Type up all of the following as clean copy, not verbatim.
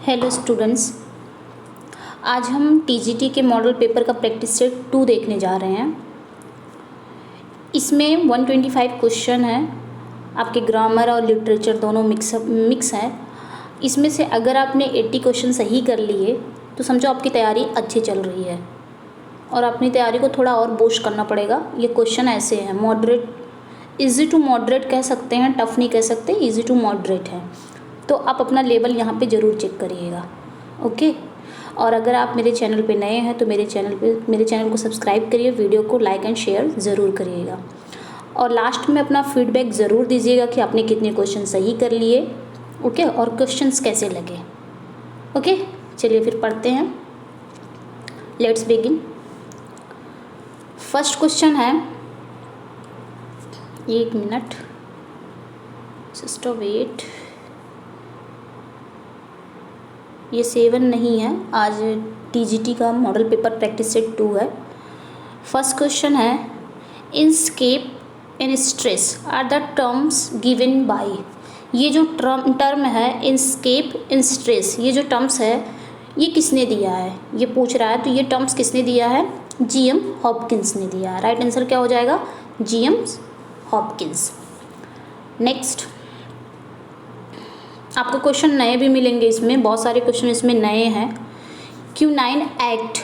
Hello students, आज हम TGT के मॉडल पेपर का प्रैक्टिस सेट 2 देखने जा रहे हैं। इसमें 125 क्वेश्चन है, आपके ग्रामर और लिटरेचर दोनों मिक्स है। इसमें से अगर आपने 80 क्वेश्चन सही कर लिए तो समझो आपकी तैयारी अच्छी चल रही है और अपनी तैयारी को थोड़ा और बूस्ट करना पड़ेगा। ये क्वेश्चन ऐसे हैं, मॉडरेट, इजी टू मॉडरेट कह सकते हैं, टफ नहीं कह सकते, इजी टू मॉडरेट है। तो आप अपना लेवल यहाँ पे ज़रूर चेक करिएगा, ओके। और अगर आप मेरे चैनल पे नए हैं तो मेरे चैनल को सब्सक्राइब करिए, वीडियो को लाइक एंड शेयर ज़रूर करिएगा और लास्ट में अपना फीडबैक ज़रूर दीजिएगा कि आपने कितने क्वेश्चन सही कर लिए, ओके, और क्वेश्चंस कैसे लगे, ओके। चलिए फिर पढ़ते हैं, लेट्स बिगिन। फर्स्ट क्वेश्चन है, 1 मिनट, जस्ट वेट, ये 7 नहीं है, आज टीजीटी का मॉडल पेपर प्रैक्टिस सेट 2 है। फर्स्ट क्वेश्चन है, inscape and stress are the terms given by. ये जो टर्म है इनस्केप इन स्ट्रेस, ये जो टर्म्स है ये किसने दिया है, ये पूछ रहा है। तो ये टर्म्स किसने दिया है? जीएम हॉपकिंस ने दिया है। राइट आंसर क्या हो जाएगा? GM Hopkins. नेक्स्ट, आपको क्वेश्चन नए भी मिलेंगे, इसमें बहुत सारे क्वेश्चन इसमें नए हैं। क्यूनाइन एक्ट,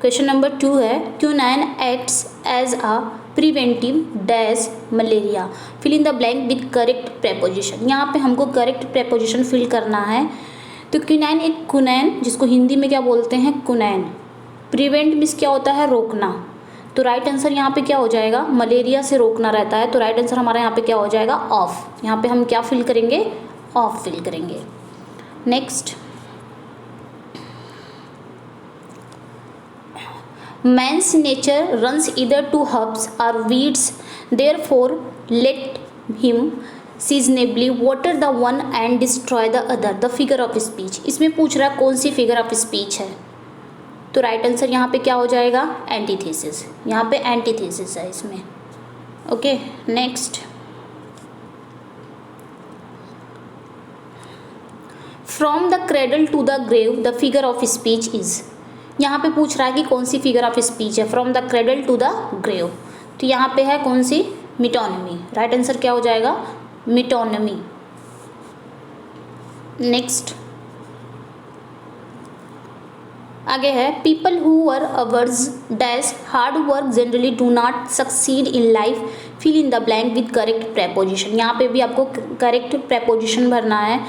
क्वेश्चन नंबर 2 है, quinine acts as a preventive dash malaria, fill in the blank with correct preposition. यहाँ पे हमको करेक्ट प्रेपोजिशन फिल करना है। तो क्यूनाइन एक कुनैन, जिसको हिंदी में क्या बोलते हैं? कुनैन। प्रिवेंट मीन्स क्या होता है? रोकना। तो राइट आंसर यहाँ पे क्या हो जाएगा? मलेरिया से रोकना रहता है। तो राइट आंसर हमारा यहाँ पे क्या हो जाएगा? ऑफ। यहाँ पे हम क्या फिल करेंगे? ऑफ फिल करेंगे। Next, man's nature runs either to herbs or weeds, therefore let him seasonably water the one and destroy the other, the figure of speech. इसमें पूछ रहा है कौन सी फिगर ऑफ स्पीच है। तो राइट आंसर यहाँ पे क्या हो जाएगा? एंटीथेसिस। यहाँ पे एंटीथेसिस है इसमें, okay. Next, from the cradle to the grave the figure of speech is. यहाँ पे पूछ रहा है कि कौन सी फिगर ऑफ स्पीच है, from the cradle to the grave. तो यहाँ पे है कौन सी? मिटोनमी। राइट आंसर क्या हो जाएगा? मिटोनमी। नेक्स्ट, आगे है, people who were averse dash hard work generally do not succeed in life, fill in the blank with correct preposition. यहाँ पे भी आपको करेक्ट प्रेपोजिशन भरना है।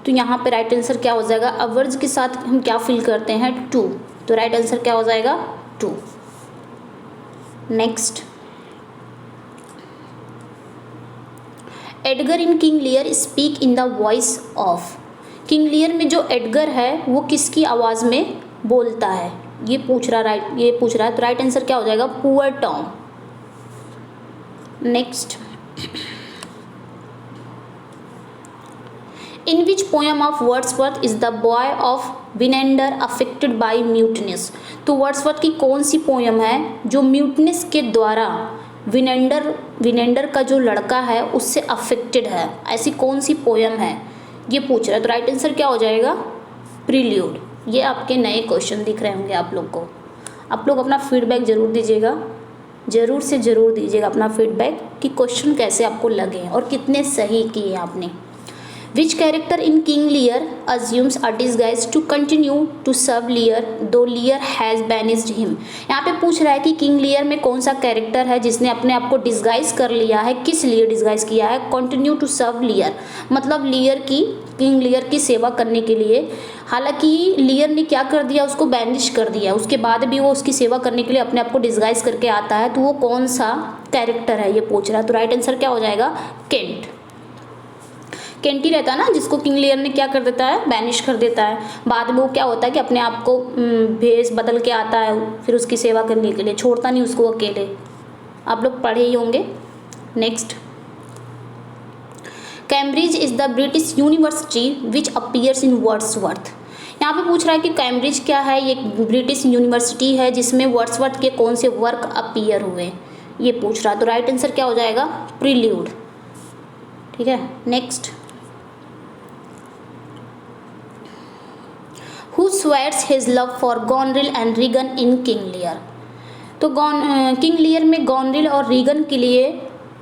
तो यहाँ पे राइट आंसर क्या हो जाएगा? अवर्स के साथ हम क्या फिल करते हैं? टू। तो राइट आंसर क्या हो जाएगा? To. Next, Edgar in King Lear speak in the voice of. King Lear में जो एडगर है वो किसकी आवाज़ में बोलता है? ये पूछ रहा है। तो राइट आंसर क्या हो जाएगा? Poor Tom. Next, in which poem of Wordsworth is the boy of Winander affected by muteness. तो वर्ड्सवर्थ की कौन सी पोएम है जो म्यूटनेस के द्वारा विनेंडर का जो लड़का है उससे अफेक्टेड है? ऐसी कौन सी पोएम है, ये पूछ रहा है। तो राइट आंसर क्या हो जाएगा? प्रील्यूड। ये आपके नए क्वेश्चन दिख रहे होंगे आप लोग को। आप लोग अपना फीडबैक ज़रूर दीजिएगा, ज़रूर से ज़रूर दीजिएगा अपना फीडबैक कि क्वेश्चन कैसे आपको लगे और कितने सही किए आपने। Which character in King Lear assumes a disguise to continue to serve Lear though Lear has banished him? यहाँ पे पूछ रहा है कि किंग लियर में कौन सा कैरेक्टर है जिसने अपने आप को डिस्गाइज कर लिया है, किस लिए डिस्गाइज किया है? कंटिन्यू टू सर्व लियर, मतलब किंग लियर की सेवा करने के लिए। हालांकि लियर ने क्या कर दिया? उसको बैनिश कर दिया, उसके बाद भी वो उसकी सेवा करने के लिए अपने आप को डिस्गाइज करके आता है। तो वो कौन सा कैरेक्टर है ये पूछ रहा है। तो राइट आंसर क्या हो जाएगा? केंट। केंटी रहता है ना, जिसको किंग लियर ने क्या कर देता है? बैनिश कर देता है। बाद में वो क्या होता है कि अपने आप को भेष बदल के आता है फिर उसकी सेवा करने के लिए, छोड़ता नहीं उसको अकेले। आप लोग पढ़े ही होंगे। Next, Cambridge is the British university which appears in Wordsworth. यहाँ पे पूछ रहा है कि कैम्ब्रिज क्या है? ये ब्रिटिश यूनिवर्सिटी है जिसमें वर्ड्सवर्थ के कौन से वर्क अपीयर हुए, ये पूछ रहा है। तो राइट आंसर क्या हो जाएगा? प्रील्यूड। ठीक है। Next, who swears his love for Goneril and Regan in King Lear. तो किंग लियर में गॉनरिल और रीगन के लिए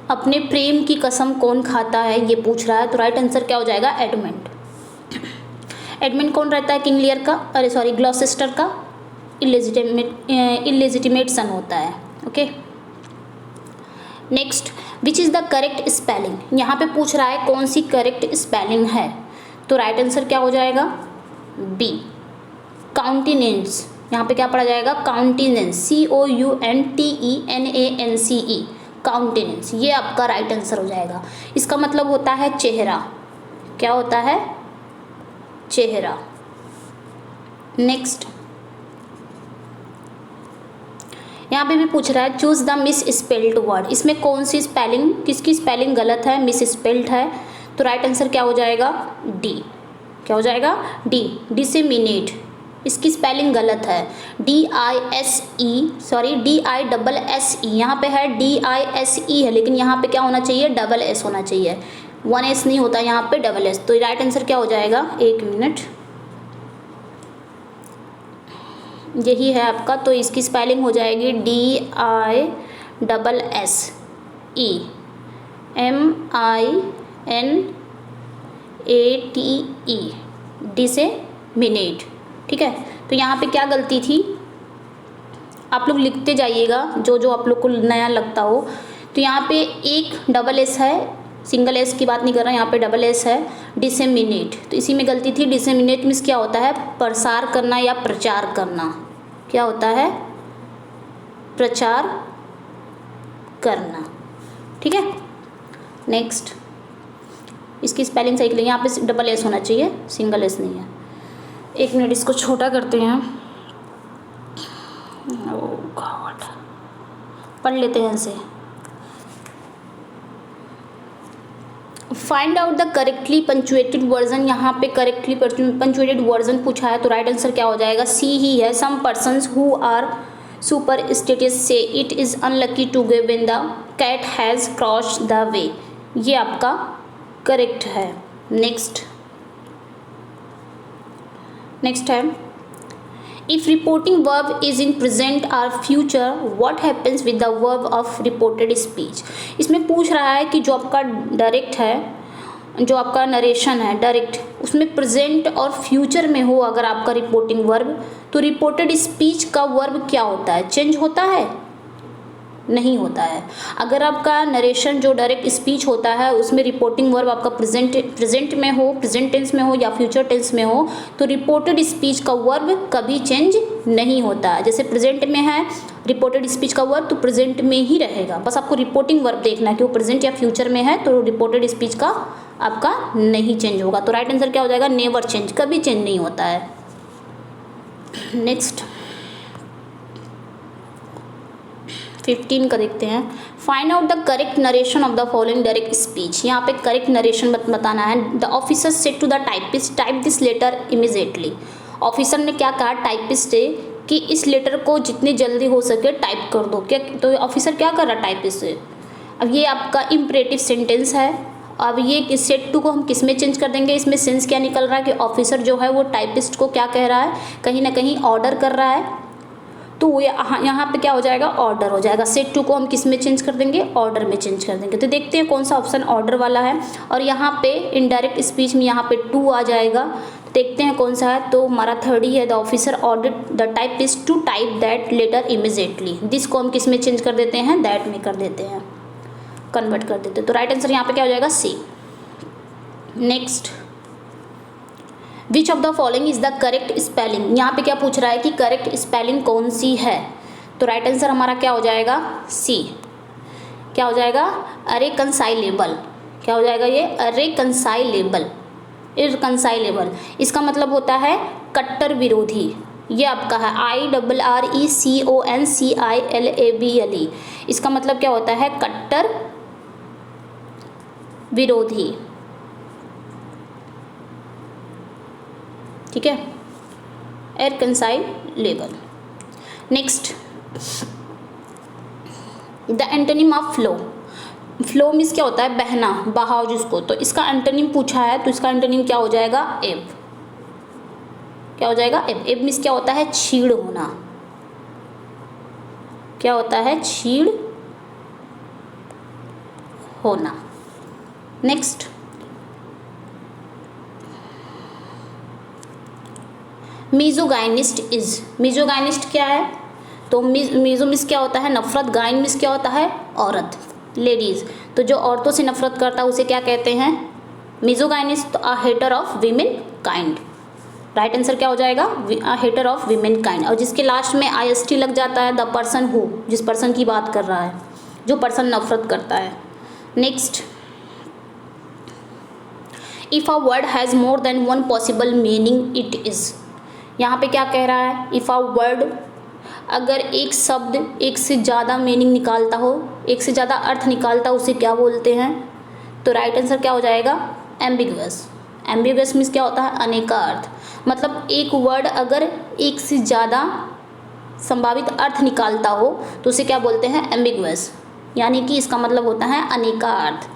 अपने प्रेम की कसम कौन खाता है, ये पूछ रहा है। तो राइट आंसर क्या हो जाएगा, एडमंड। एडमंड कौन रहता है किंग लियर का, अरे सॉरी ग्लॉसेस्टर का इलेजिटिमेट सन होता है। Okay, next, which is the correct spelling. यहाँ पे पूछ रहा है कौन सी करेक्ट स्पेलिंग है। तो राइट आंसर क्या हो जाएगा, बी, काउंटिनेंस। यहाँ पे क्या पढ़ा जाएगा, काउंटिनेंस, COUNTENANCE, काउंटिनेंस, ये आपका राइट आंसर हो जाएगा। इसका मतलब होता है चेहरा। क्या होता है, चेहरा। नेक्स्ट, यहाँ पे भी पूछ रहा है choose the miss spelled word. इसमें कौन सी स्पेलिंग, किसकी स्पेलिंग गलत है, मिस स्पेल्ड है। तो राइट आंसर क्या हो जाएगा, डी। क्या हो जाएगा, डी, डिसेमिनेट। इसकी स्पेलिंग गलत है, DISE, यहाँ पे है DISE है, लेकिन यहाँ पे क्या होना चाहिए, डबल एस होना चाहिए, 1S नहीं होता यहाँ पे, डबल एस। तो राइट आंसर क्या हो जाएगा, एक मिनट, यही है आपका। तो इसकी स्पेलिंग हो जाएगी DISSEMINATE, डिसेमिनेट। ठीक है, तो यहाँ पे क्या गलती थी, आप लोग लिखते जाइएगा जो जो आप लोग को नया लगता हो। तो यहाँ पे एक डबल एस है, सिंगल एस की बात नहीं कर रहा, यहाँ पे डबल एस है, डिसेमिनेट। तो इसी में गलती थी। डिसेमिनेट मीन्स क्या होता है, प्रसार करना या प्रचार करना। क्या होता है, प्रचार करना। ठीक है, नेक्स्ट, इसकी स्पेलिंग सही करेंगे, यहाँ पे डबल एस होना चाहिए, सिंगल एस नहीं है। एक मिनट, इसको छोटा करते हैं। ओह गॉड, पढ़ लेते हैं इसे। Find out the correctly punctuated version. यहाँ पे करेक्टली पंचुएटेड वर्जन पूछा है। तो राइट आंसर क्या हो जाएगा, सी ही है। Some persons who are superstitious say it is unlucky to go when the cat has crossed the way. ये आपका करेक्ट है। नेक्स्ट है, if reporting verb is in present or future what happens with the verb of reported speech. इसमें पूछ रहा है कि जो आपका डायरेक्ट है, जो आपका नरेशन है डायरेक्ट, उसमें प्रेजेंट और फ्यूचर में हो अगर आपका रिपोर्टिंग वर्ब, तो रिपोर्टेड स्पीच का वर्ब क्या होता है, चेंज होता है, नहीं होता है। अगर आपका नरेशन जो डायरेक्ट स्पीच होता है उसमें रिपोर्टिंग वर्ब आपका प्रेजेंट में हो, प्रेजेंट टेंस में हो या फ्यूचर टेंस में हो, तो रिपोर्टेड स्पीच का वर्ब कभी चेंज नहीं होता है। जैसे प्रेजेंट में है रिपोर्टेड स्पीच का वर्ब, तो प्रेजेंट में ही रहेगा। बस आपको रिपोर्टिंग वर्ब देखना है कि वो प्रेजेंट या फ्यूचर में है, तो रिपोर्टेड स्पीच का आपका नहीं चेंज होगा। तो राइट आंसर क्या हो जाएगा, नेवर चेंज, कभी चेंज नहीं होता है। नेक्स्ट 15 का देखते हैं। Find out the correct narration of the following direct speech. यहाँ पे करेक्ट नरेशन बताना है। The officer said to the typist type this letter immediately. Officer ने क्या कहा टाइपिस्ट से कि इस लेटर को जितनी जल्दी हो सके टाइप कर दो। क्या, तो ऑफिसर क्या कर रहा है टाइपिस्ट से। अब ये आपका इम्परेटिव सेंटेंस है। अब ये सेट टू को हम किस में चेंज कर देंगे, इसमें सेंस क्या निकल रहा है कि ऑफिसर जो है वो टाइपिस्ट को क्या कह रहा है, कहीं ना कहीं ऑर्डर कर रहा है। तो यहाँ पे क्या हो जाएगा, ऑर्डर हो जाएगा। सेट टू को हम किस में चेंज कर देंगे, ऑर्डर में चेंज कर देंगे। तो देखते हैं कौन सा ऑप्शन ऑर्डर वाला है। और यहाँ पे इनडायरेक्ट स्पीच में यहाँ पे टू आ जाएगा। देखते हैं कौन सा है। तो हमारा थर्ड ही है, the officer ordered the typist to type that letter immediately. This को हम किस में चेंज कर देते हैं, दैट में कर देते हैं, कन्वर्ट कर देते हैं। तो राइट आंसर यहाँ पे क्या हो जाएगा, C. Next, which of the following is the correct spelling. यहाँ पे क्या पूछ रहा है कि करेक्ट स्पेलिंग कौन सी है। तो राइट आंसर हमारा क्या हो जाएगा, सी। क्या हो जाएगा, अरेकंसाइलेबल। क्या हो जाएगा ये, अरेकंसाइलेबल, इरकंसाइलेबल। इसका मतलब होता है कट्टर विरोधी। ये आपका है IRRECONCILABLE। इसका मतलब क्या होता है, कट्टर विरोधी। ठीक है, irreconcilable. Next, the antonym of flow. Flow means क्या होता है, बहना, बहाव जिसको। तो इसका एंटोनिम पूछा है, तो इसका एंटोनिम क्या हो जाएगा, एब। क्या हो जाएगा एब। एब मीन्स क्या होता है छीड़ होना, क्या होता है छीड़ होना। नेक्स्ट मीजोगाइनिस्ट इज, मीजोगाइनिस्ट क्या है तो मीजो मीन्स क्या होता है नफरत, गाइन मीन्स क्या होता है औरत लेडीज, तो जो औरतों से नफरत करता है उसे क्या कहते हैं misogynist, a hater of women kind. Right answer क्या हो जाएगा a hater of women kind. और जिसके लास्ट में IST लग जाता है द पर्सन हु, जिस पर्सन की बात कर रहा है, जो पर्सन नफरत करता है। Next if a word has more than one possible meaning it is, यहाँ पे क्या कह रहा है इफ अ वर्ड, अगर एक शब्द एक से ज़्यादा मीनिंग निकालता हो, एक से ज़्यादा अर्थ निकालता हो, उसे क्या बोलते हैं, तो राइट आंसर क्या हो जाएगा एम्बिगुअस। एम्बिगुअस मीन्स क्या होता है अनेका अर्थ, मतलब एक वर्ड अगर एक से ज़्यादा संभावित अर्थ निकालता हो तो उसे क्या बोलते हैं एम्बिगुअस, यानी कि इसका मतलब होता है अनेका अर्थ।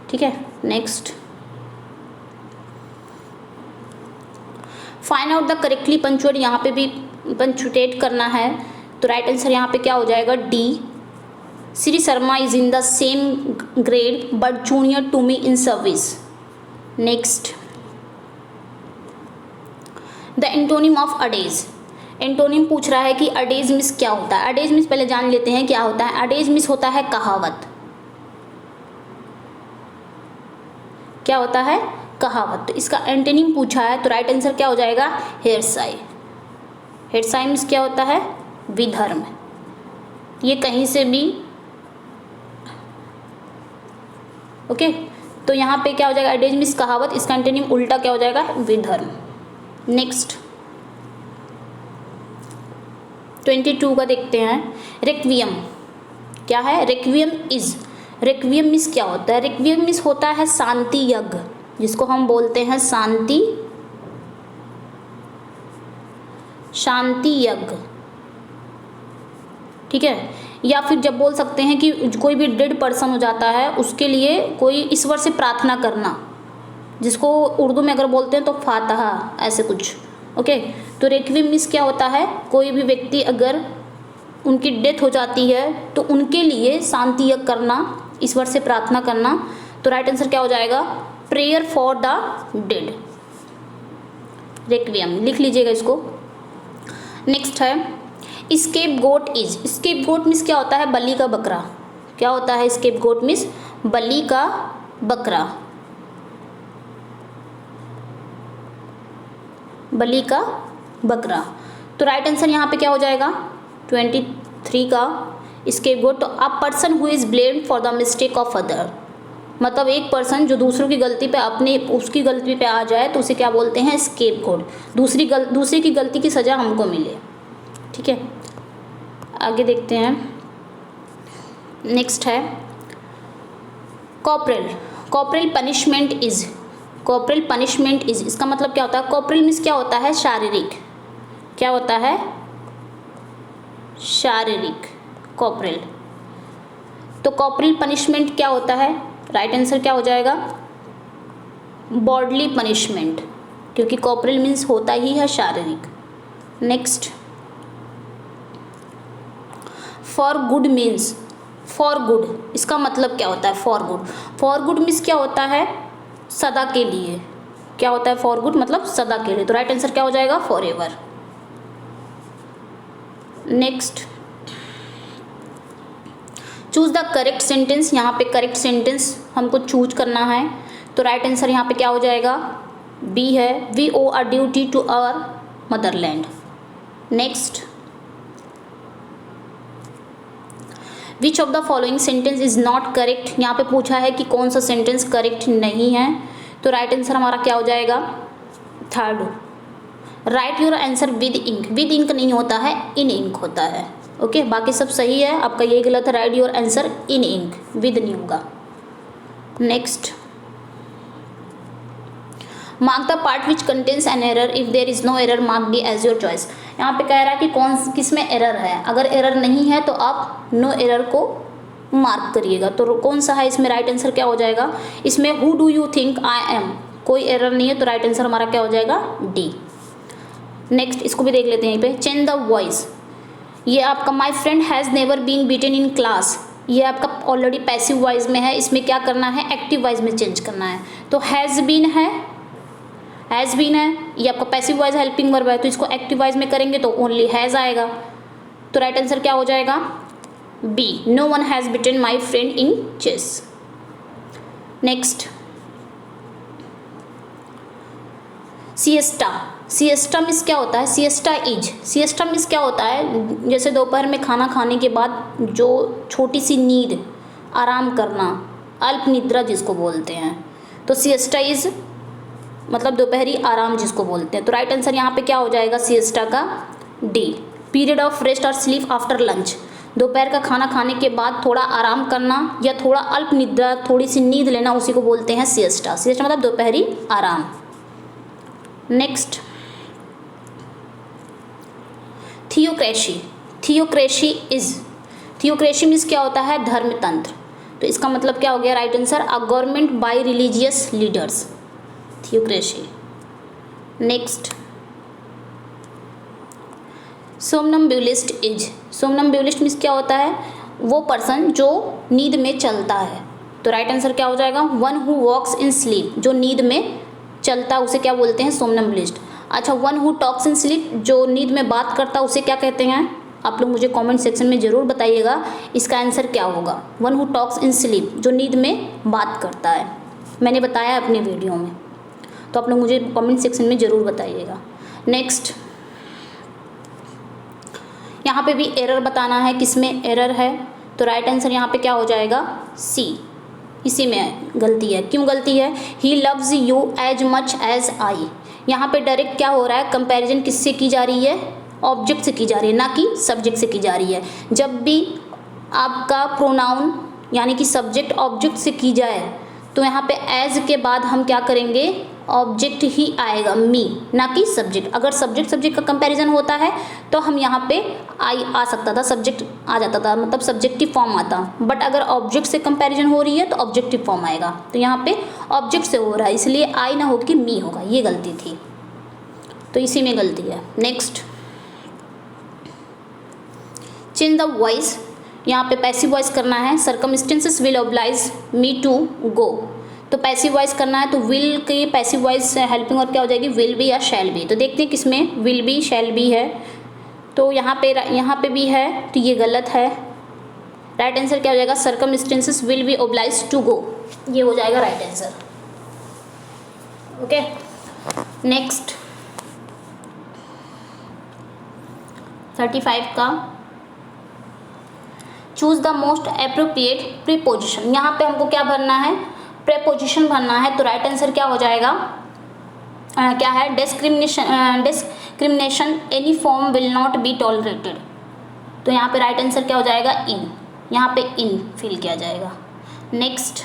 ठीक है, next find out the correctly punctuate, यहाँ पे भी पंचुएट करना है, तो राइट आंसर यहाँ पे क्या हो जाएगा D. Shri Sharma is in the same grade but junior to me in service. Next the antonym of adage, antonym पूछ रहा है कि अडेज मीन्स क्या होता है। अडेज मीन्स पहले जान लेते हैं क्या होता है। अडेज मीन्स होता है कहावत, क्या होता है कहावत, तो इसका एंटोनिम पूछा है तो राइट आंसर क्या हो जाएगा हेरसाई। हेरसाई मीन्स क्या होता है विधर्म, ये कहीं से भी ओके, तो यहाँ पे क्या हो जाएगा अडेज मीन्स कहावत, इसका एंटोनिम उल्टा क्या हो जाएगा विधर्म। नेक्स्ट 22 का देखते हैं। रेक्वियम क्या है, रेक्वियम इज, रेक्वियम मीन्स क्या होता है, रेक्वियम मीन्स होता है शांति यज्ञ, जिसको हम बोलते हैं शांति यज्ञ। ठीक है, या फिर जब बोल सकते हैं कि कोई भी डेड पर्सन हो जाता है उसके लिए कोई ईश्वर से प्रार्थना करना, जिसको उर्दू में अगर बोलते हैं तो फातहा ऐसे कुछ। ओके, तो रेक्वियम मीन्स क्या होता है कोई भी व्यक्ति अगर उनकी डेथ हो जाती है तो उनके लिए शांति यज्ञ करना, ईश्वर से प्रार्थना करना, तो राइट आंसर क्या हो जाएगा prayer for the dead, requiem लिख लीजिएगा इसको। नेक्स्ट है scapegoat is, scapegoat means क्या होता है बलि का बकरा, क्या होता है स्केप गोट मीन्स बलि का बकरा, बलि का बकरा, तो राइट आंसर यहाँ पे क्या हो जाएगा 23 का स्केप गोट। तो अ person who is blamed for the mistake of other, मतलब एक पर्सन जो दूसरों की गलती पे अपने उसकी गलती पे आ जाए तो उसे क्या बोलते हैं स्केप गोट, दूसरे की गलती की सज़ा हमको मिले। ठीक है, आगे देखते हैं। नेक्स्ट है corporal, corporal punishment is, corporal punishment is, इसका मतलब क्या होता है कॉर्पोरल मीन्स क्या होता है शारीरिक, क्या होता है शारीरिक कॉर्पोरल, तो कॉर्पोरल पनिशमेंट क्या होता है, राइट आंसर क्या हो जाएगा बॉडली पनिशमेंट, क्योंकि कॉर्पोरल मीन्स होता ही है शारीरिक। Next for good means, for good इसका मतलब क्या होता है for good, for good means क्या होता है सदा के लिए, क्या होता है फॉर गुड मतलब सदा के लिए, तो राइट आंसर क्या हो जाएगा for ever. Next choose the correct sentence, यहाँ पे करेक्ट सेंटेंस हमको चूज करना है, तो राइट आंसर यहाँ पे क्या हो जाएगा बी है we owe a duty to our motherland. Next which of the following sentence is not correct, यहाँ पे पूछा है कि कौन सा सेंटेंस करेक्ट नहीं है, तो राइट आंसर हमारा क्या हो जाएगा third, write your answer with ink, with ink नहीं होता है इन इंक होता है। ओके, बाकी सब सही है, आपका ये गलत है, write your answer in ink, with नहीं होगा। Next mark the part which contains an error, if there is no error mark D as your choice, यहाँ पे कह रहा है कि किस में एरर है, अगर एरर नहीं है तो आप नो एरर को मार्क करिएगा, तो कौन सा है इसमें राइट आंसर क्या हो जाएगा, इसमें who do you think I am, कोई एरर नहीं है, तो राइट आंसर हमारा क्या हो जाएगा डी। नेक्स्ट इसको भी देख लेते हैं यहीं पे, चेंज द वॉइस। ये आपका my friend has never been beaten in class, ये आपका ऑलरेडी पैसिव वॉइस में है, इसमें क्या करना है, एक्टिव वॉइस में चेंज करना है। तो हैज़ बीन है, हैज़ बीन है, ये आपका पैसिव वॉइस हेल्पिंग वर्ब है, तो इसको एक्टिव वॉइस में करेंगे तो ओनली हैज़ आएगा। तो राइट आंसर क्या हो जाएगा, B, no one has beaten my friend in chess. Next siesta. Siesta means क्या होता है, सिएस्टा इज, सिएस्टा मीन्स क्या होता है, जैसे दोपहर में खाना खाने के बाद जो छोटी सी नींद, आराम करना, अल्प निद्रा जिसको बोलते हैं, तो सिएस्टा इज मतलब दोपहरी आराम जिसको बोलते हैं। तो राइट आंसर यहाँ पे क्या हो जाएगा सिएस्टा का, डी, पीरियड ऑफ रेस्ट और स्लीप आफ्टर लंच, दोपहर का खाना खाने के बाद थोड़ा आराम करना या थोड़ा अल्प निद्रा, थोड़ी सी नींद लेना, उसी को बोलते हैं सिएस्टा। सिएस्टा मतलब दोपहरी आराम। Next theocracy. Theocracy is, theocracy means क्या होता है, धर्मतंत्र, तो इसका मतलब क्या हो गया right answer, a government by religious leaders, theocracy. Next somnambulist is, somnambulist means क्या होता है, वो पर्सन जो नींद में चलता है, तो राइट आंसर क्या हो जाएगा, one who walks in sleep, जो नींद में चलता उसे क्या बोलते हैं, सोमनम्बुलिस्ट। अच्छा, one who talks in sleep, जो नींद में बात करता उसे क्या कहते हैं, आप लोग मुझे कमेंट सेक्शन में ज़रूर बताइएगा इसका आंसर क्या होगा। One who talks in sleep, जो नींद में बात करता है, मैंने बताया अपने वीडियो में, तो आप लोग मुझे कमेंट सेक्शन में ज़रूर बताइएगा। नेक्स्ट यहाँ पे भी एरर बताना है, किसमें एरर है, तो राइट आंसर यहाँ पे क्या हो जाएगा, सी, इसी में गलती है। क्यों गलती है, he loves you as much as I, यहाँ पे डायरेक्ट क्या हो रहा है, कंपैरिजन किससे की जा रही है, ऑब्जेक्ट से की जा रही है, ना कि सब्जेक्ट से की जा रही है। जब भी आपका प्रोनाउन यानी कि सब्जेक्ट ऑब्जेक्ट से की जाए तो यहाँ पे एज के बाद हम क्या करेंगे, ऑब्जेक्ट ही आएगा, मी, ना कि सब्जेक्ट। अगर सब्जेक्ट का कंपैरिजन होता है तो हम यहाँ पे आई आ सकता था, सब्जेक्ट आ जाता था, मतलब सब्जेक्टिव फॉर्म आता, बट अगर ऑब्जेक्ट से कंपैरिजन हो रही है तो ऑब्जेक्टिव फॉर्म आएगा। तो यहाँ पे ऑब्जेक्ट से हो रहा है इसलिए आई ना हो कि मी होगा, ये गलती थी, तो इसी में गलती है। नेक्स्ट चेंज द वॉइस, यहाँ पे पैसिव वॉइस करना है, circumstances will oblige me to go, तो पैसिव वॉइस करना है, तो विल की पैसिव वॉइस हेल्पिंग वर्ब क्या हो जाएगी, विल बी या शैल बी। तो देखते हैं किसमें विल बी शैल बी है, तो यहाँ पे भी है, तो ये गलत है। राइट आंसर क्या हो जाएगा, circumstances will be oblige to go, ये हो जाएगा राइट आंसर। ओके, नेक्स्ट 35 का choose the most appropriate preposition, यहाँ पे हमको क्या भरना है, प्रेपोजिशन भरना है, तो राइट आंसर क्या हो जाएगा, क्या है, discrimination any form will not be tolerated, तो यहाँ पे राइट आंसर क्या हो जाएगा, इन, यहाँ पे इन फिल किया जाएगा। Next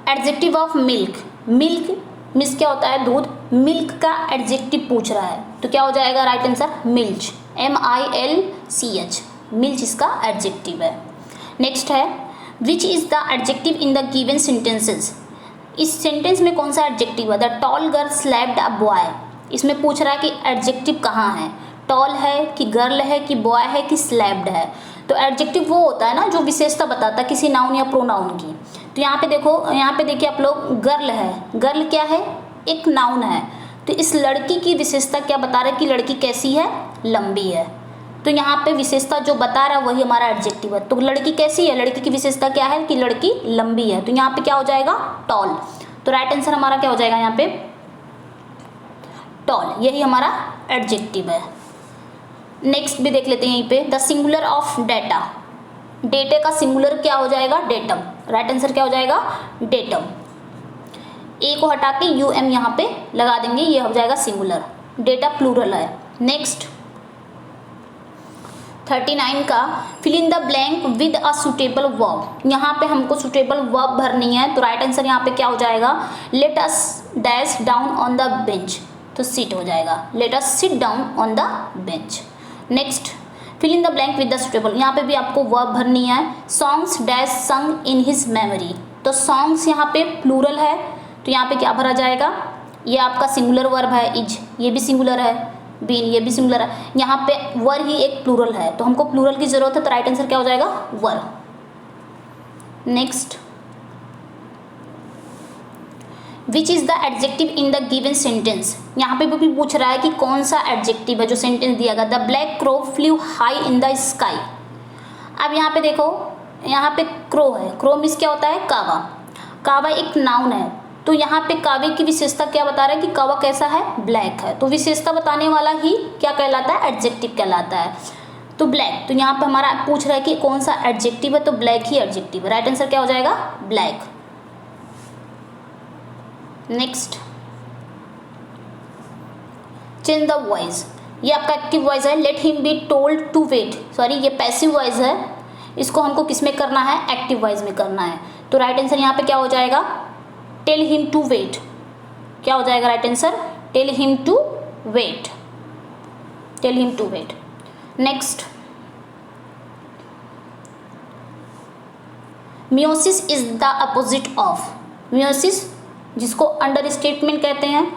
adjective of milk, milk miss क्या होता है, दूध, मिल्क का एडजेक्टिव पूछ रहा है, तो क्या हो जाएगा right answer, milch, MILCH, milch इसका एडजेक्टिव है। नेक्स्ट है विच is the adjective in the given sentences, इस सेंटेंस में कौन सा एडजेक्टिव है, the tall girl slapped a boy, इसमें पूछ रहा है कि एडजेक्टिव कहाँ है, टॉल है कि गर्ल है कि बॉय है कि स्लैप्ड है। तो एडजेक्टिव वो होता है ना जो विशेषता बताता है किसी नाउन या प्रोनाउन की। तो यहाँ पे देखो, यहाँ पे देखिए आप लोग, गर्ल है, गर्ल क्या है, एक नाउन है, तो इस लड़की की विशेषता क्या बता रहा है कि लड़की कैसी है, लंबी है, तो यहाँ पे विशेषता जो बता रहा है वही हमारा एडजेक्टिव है। तो लड़की कैसी है, लड़की की विशेषता क्या है कि लड़की लंबी है, तो यहाँ पे क्या हो जाएगा, टॉल, तो राइट आंसर हमारा क्या हो जाएगा यहाँ पे, टॉल, यही हमारा एडजेक्टिव है। नेक्स्ट भी देख लेते हैं यहीं पे, द सिंगुलर ऑफ डेटा, डेटे का सिंगुलर क्या हो जाएगा, डेटम, राइट आंसर क्या हो जाएगा, डेटम, ए को हटा के UM यहाँ पे लगा देंगे, ये हो जाएगा सिंगुलर, डेटा प्लूरल है। नेक्स्ट 39 का fill in the blank with a suitable verb, यहाँ पे हमको सुटेबल वर्ब भरनी है, तो राइट आंसर यहाँ पे क्या हो जाएगा, let us dash down on the bench, तो सिट हो जाएगा, let us sit down on the bench. Next fill in the blank with the suitable, यहाँ पे भी आपको वर्ब भरनी है, सॉन्ग्स डैश संग इन हिज मेमोरी, तो सॉन्ग्स यहाँ पे प्लूरल है, तो यहाँ पे क्या भरा जाएगा, ये आपका सिंगुलर वर्ब है इज, ये भी सिंगुलर है, बीन ये भी सिंगुलर है, यहाँ पे वर ही एक प्लूरल है, तो हमको प्लूरल की जरूरत है, तो राइट आंसर क्या हो जाएगा वर। Next, which is the adjective in the given sentence, यहाँ पे भी पूछ रहा है कि कौन सा एडजेक्टिव है जो सेंटेंस दिया गया। The black crow flew high in the sky. अब यहाँ पे देखो, यहाँ पे क्रो है, क्रो मीन्स क्या होता है कावा, कावा एक नाउन है, तो यहाँ पे कावे की विशेषता क्या बता रहा है कि कावा कैसा है ब्लैक है, तो विशेषता बताने वाला ही क्या कहलाता है एडजेक्टिव कहलाता है। तो ब्लैक, तो यहाँ पे हमारा पूछ रहा है कि कौन सा एडजेक्टिव है, तो ब्लैक ही एडजेक्टिव है, राइट आंसर क्या हो जाएगा black. Next, change the voice, ये आपका एक्टिव वॉइस है, let him be told to wait, sorry ये पैसिव वॉइस है, इसको हमको किस में करना है एक्टिव वॉइस में करना है, तो राइट आंसर यहाँ पे क्या हो जाएगा टेल हिम टू वेट, क्या हो जाएगा right answer tell him to wait, tell him to wait. Next, meiosis is the opposite of, meiosis जिसको अंडर स्टेटमेंट कहते हैं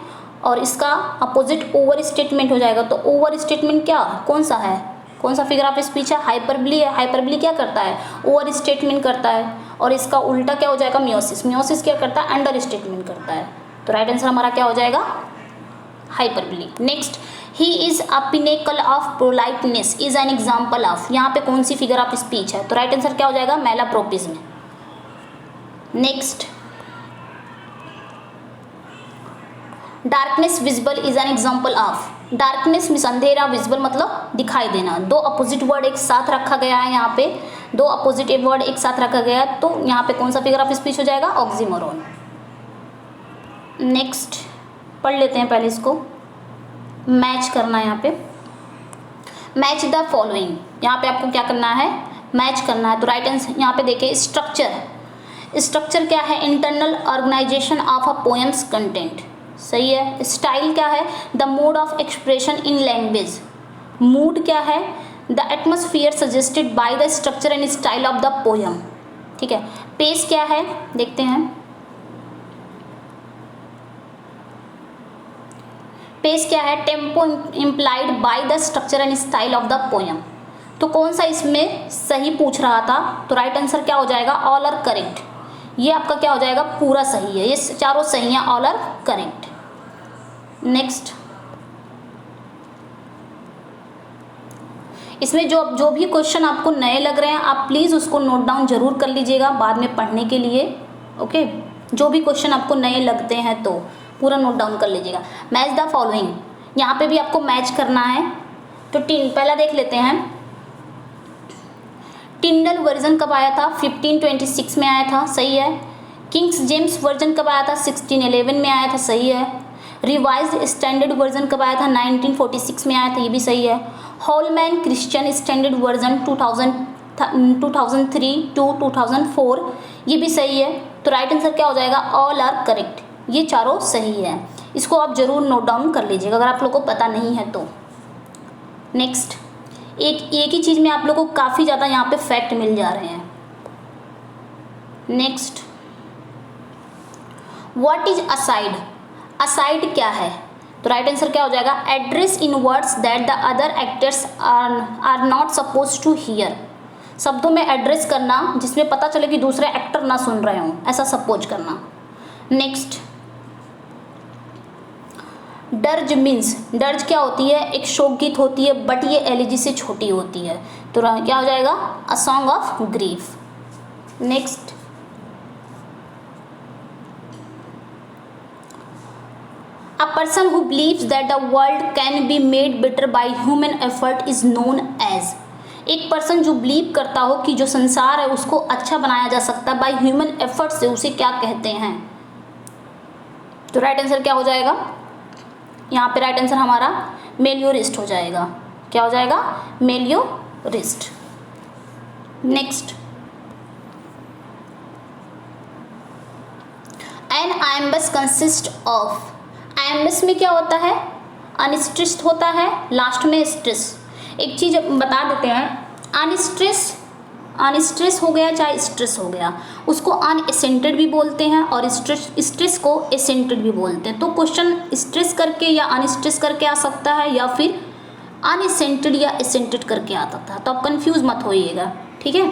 और इसका अपोजिट ओवर स्टेटमेंट हो जाएगा, तो ओवर स्टेटमेंट क्या कौन सा है, कौन सा फिगर ऑफ स्पीच है हाइपरबली है, हाइपरबली क्या करता है ओवर स्टेटमेंट करता है, और इसका उल्टा क्या हो जाएगा मियोसिस, मियोसिस क्या करता है अंडर स्टेटमेंट करता है, तो राइट आंसर हमारा क्या हो जाएगा hyperbole. Next, he is a pinnacle of politeness is an example of, यहाँ पे कौन सी फिगर ऑफ स्पीच है, तो राइट आंसर क्या हो जाएगा malapropism. Next, darkness visible is an example of, darkness में अंधेरा, विजिबल मतलब दिखाई देना, दो अपोजिट वर्ड एक साथ रखा गया है, यहाँ पे दो अपोजिट वर्ड एक साथ रखा गया है, तो यहाँ पे कौन सा फिगर ऑफ स्पीच हो जाएगा ऑक्सीमोरोन। नेक्स्ट, पढ़ लेते हैं पहले इसको, मैच करना है यहाँ पे, मैच द फॉलोइंग, यहाँ पे आपको क्या करना है मैच करना है, तो राइट आंसर यहाँ पे देखिए स्ट्रक्चर, स्ट्रक्चर क्या है internal organization of a poem's content, सही है। स्टाइल क्या है the mode of expression in language, mood क्या है the atmosphere suggested by the structure and style of the poem, ठीक है। पेस क्या है देखते हैं, पेस क्या है tempo implied bye the structure and style of the poem, तो कौन सा इसमें सही पूछ रहा था, तो राइट आंसर क्या हो जाएगा ऑल आर करेक्ट, ये आपका क्या हो जाएगा पूरा सही है, ये चारों सही हैं ऑल आर करेक्ट। नेक्स्ट, इसमें जो भी क्वेश्चन आपको नए लग रहे हैं आप प्लीज़ उसको नोट डाउन जरूर कर लीजिएगा बाद में पढ़ने के लिए, ओके। जो भी क्वेश्चन आपको नए लगते हैं तो पूरा नोट डाउन कर लीजिएगा। मैच द फॉलोइंग, यहाँ पे भी आपको मैच करना है, तो पहला देख लेते हैं, टिंडल वर्जन कब आया था 1526 में आया था, सही है। किंग्स जेम्स वर्जन कब आया था 1611 में आया था, सही है। रिवाइज्ड स्टैंडर्ड वर्जन कब आया था 1946 में आया था, ये भी सही है। Holman Christian Standard Version 2003 to 2004, ये भी सही है, तो राइट आंसर क्या हो जाएगा ऑल आर करेक्ट, ये चारों सही है, इसको आप जरूर नोट डाउन कर लीजिएगा अगर आप लोगों को पता नहीं है तो। नेक्स्ट, एक ही चीज़ में आप लोगों को काफ़ी ज़्यादा यहाँ पे फैक्ट मिल जा रहे हैं। Next, what is aside, aside क्या है, तो राइट आंसर क्या हो जाएगा address in words that the other actors are not suppose to hear, शब्दों में एड्रेस करना जिसमें पता चले कि दूसरे एक्टर ना सुन रहे हों, ऐसा सपोज करना। नेक्स्ट, डर्ज मीन्स, डर्ज क्या होती है एक शोक गीत होती है बट ये एलिजी से छोटी होती है, तो क्या हो जाएगा a song of grief. Next, a person who believes that the world can be made better by human effort is known as, एक पर्सन जो बिलीव करता हो कि जो संसार है उसको अच्छा बनाया जा सकता है बाय ह्यूमन एफर्ट से, उसे क्या कहते हैं, तो राइट आंसर क्या हो जाएगा यहाँ पे राइट आंसर हमारा मेलियोरिस्ट हो जाएगा, क्या हो जाएगा मेलियोरिस्ट। नेक्स्ट, एन आइम्बस कंसिस्ट ऑफ, आइम्बस में क्या होता है अनस्ट्रेस्ड होता है, लास्ट में स्ट्रेस। एक चीज़ बता देते हैं, अनस्ट्रेस अनस्ट्रेस हो गया चाहे स्ट्रेस हो गया, उसको अनएसेंटेड भी बोलते हैं और स्ट्रेस को एसेंटेड भी बोलते हैं। तो क्वेश्चन स्ट्रेस करके या अनस्ट्रेस करके आ सकता है या फिर अनएसेंटेड या एसेंटेड करके आ सकता है, तो आप कंफ्यूज मत होइएगा, ठीक है।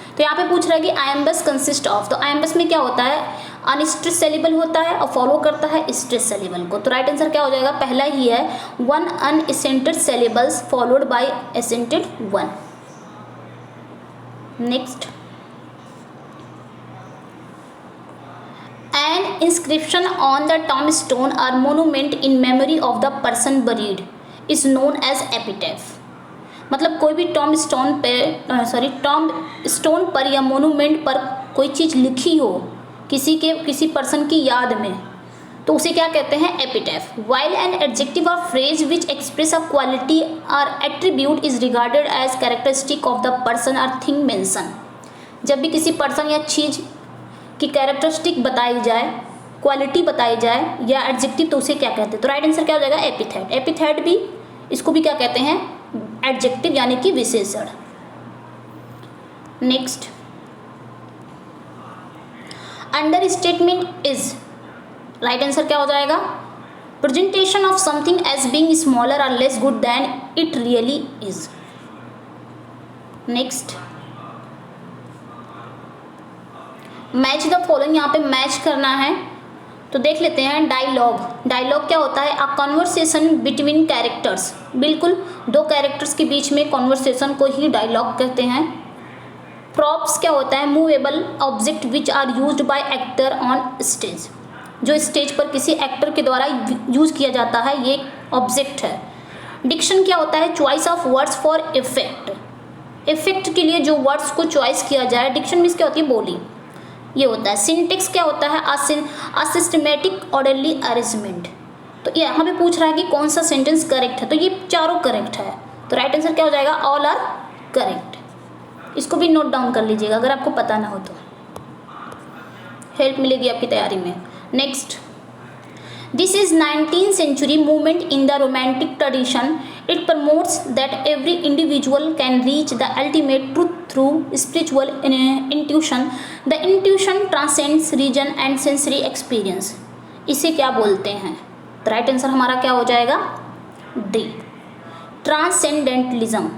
तो यहाँ पे पूछ रहा है कि आइएमबस कंसिस्ट ऑफ, तो आइएमबस में क्या होता है, अनस्ट्रेस सेलेबल होता है और फॉलो करता है स्ट्रेस सेलेबल को। तो राइट आंसर क्या हो जाएगा, पहला ही है, one unaccented syllables followed by accented one. Next, an inscription on the tombstone or monument in memory of the person buried is known as epitaph. मतलब कोई भी टॉम्ब स्टोन पर या मोनूमेंट पर कोई चीज़ लिखी हो किसी पर्सन की याद में, तो उसे क्या कहते हैं, epitaph. While an adjective or phrase which express a quality or attribute is regarded as characteristic of the person or thing mention. जब भी किसी पर्सन या चीज़ की कैरेक्टरिस्टिक बताई जाए, क्वालिटी बताई जाए या एडजेक्टिव, तो उसे क्या कहते हैं, तो राइट आंसर क्या हो जाएगा, एपिथेट। एपिथेट भी, इसको भी क्या कहते हैं, एडजेक्टिव यानी कि विशेषण। Next, understatement is, right answer क्या हो जाएगा, presentation of something as being smaller or less good than it really is. Next, match the following, यहाँ पे मैच करना है, तो देख लेते हैं। डायलॉग, डायलॉग क्या होता है, अ कन्वर्सेशन बिटवीन कैरेक्टर्स, बिल्कुल दो कैरेक्टर्स के बीच में कन्वर्सेशन को ही डायलॉग कहते हैं। प्रॉप्स क्या होता है, movable object which are used by actor on stage, जो स्टेज पर किसी एक्टर के द्वारा यूज किया जाता है, ये ऑब्जेक्ट है। डिक्शन क्या होता है, choice of words for effect, effect के लिए जो वर्ड्स को चॉइस किया जाए, डिक्शन मीन्स क्या होती है, बोली, ये होता है। सिंटेक्स क्या होता है, सिस्टमेटिक ऑर्डरली अरेंजमेंट। तो ये हमें पूछ रहा है कि कौन सा सेंटेंस करेक्ट है, तो ये चारों करेक्ट है, तो राइट आंसर क्या हो जाएगा, ऑल आर करेक्ट। इसको भी नोट डाउन कर लीजिएगा अगर आपको पता ना हो तो, हेल्प मिलेगी आपकी तैयारी में। Next, this is 19th century movement in the romantic tradition. It promotes that every individual can reach the ultimate truth through spiritual intuition. The intuition transcends region and sensory experience. इसे क्या बोलते हैं, तो right answer हमारा क्या हो जाएगा, D, transcendentalism.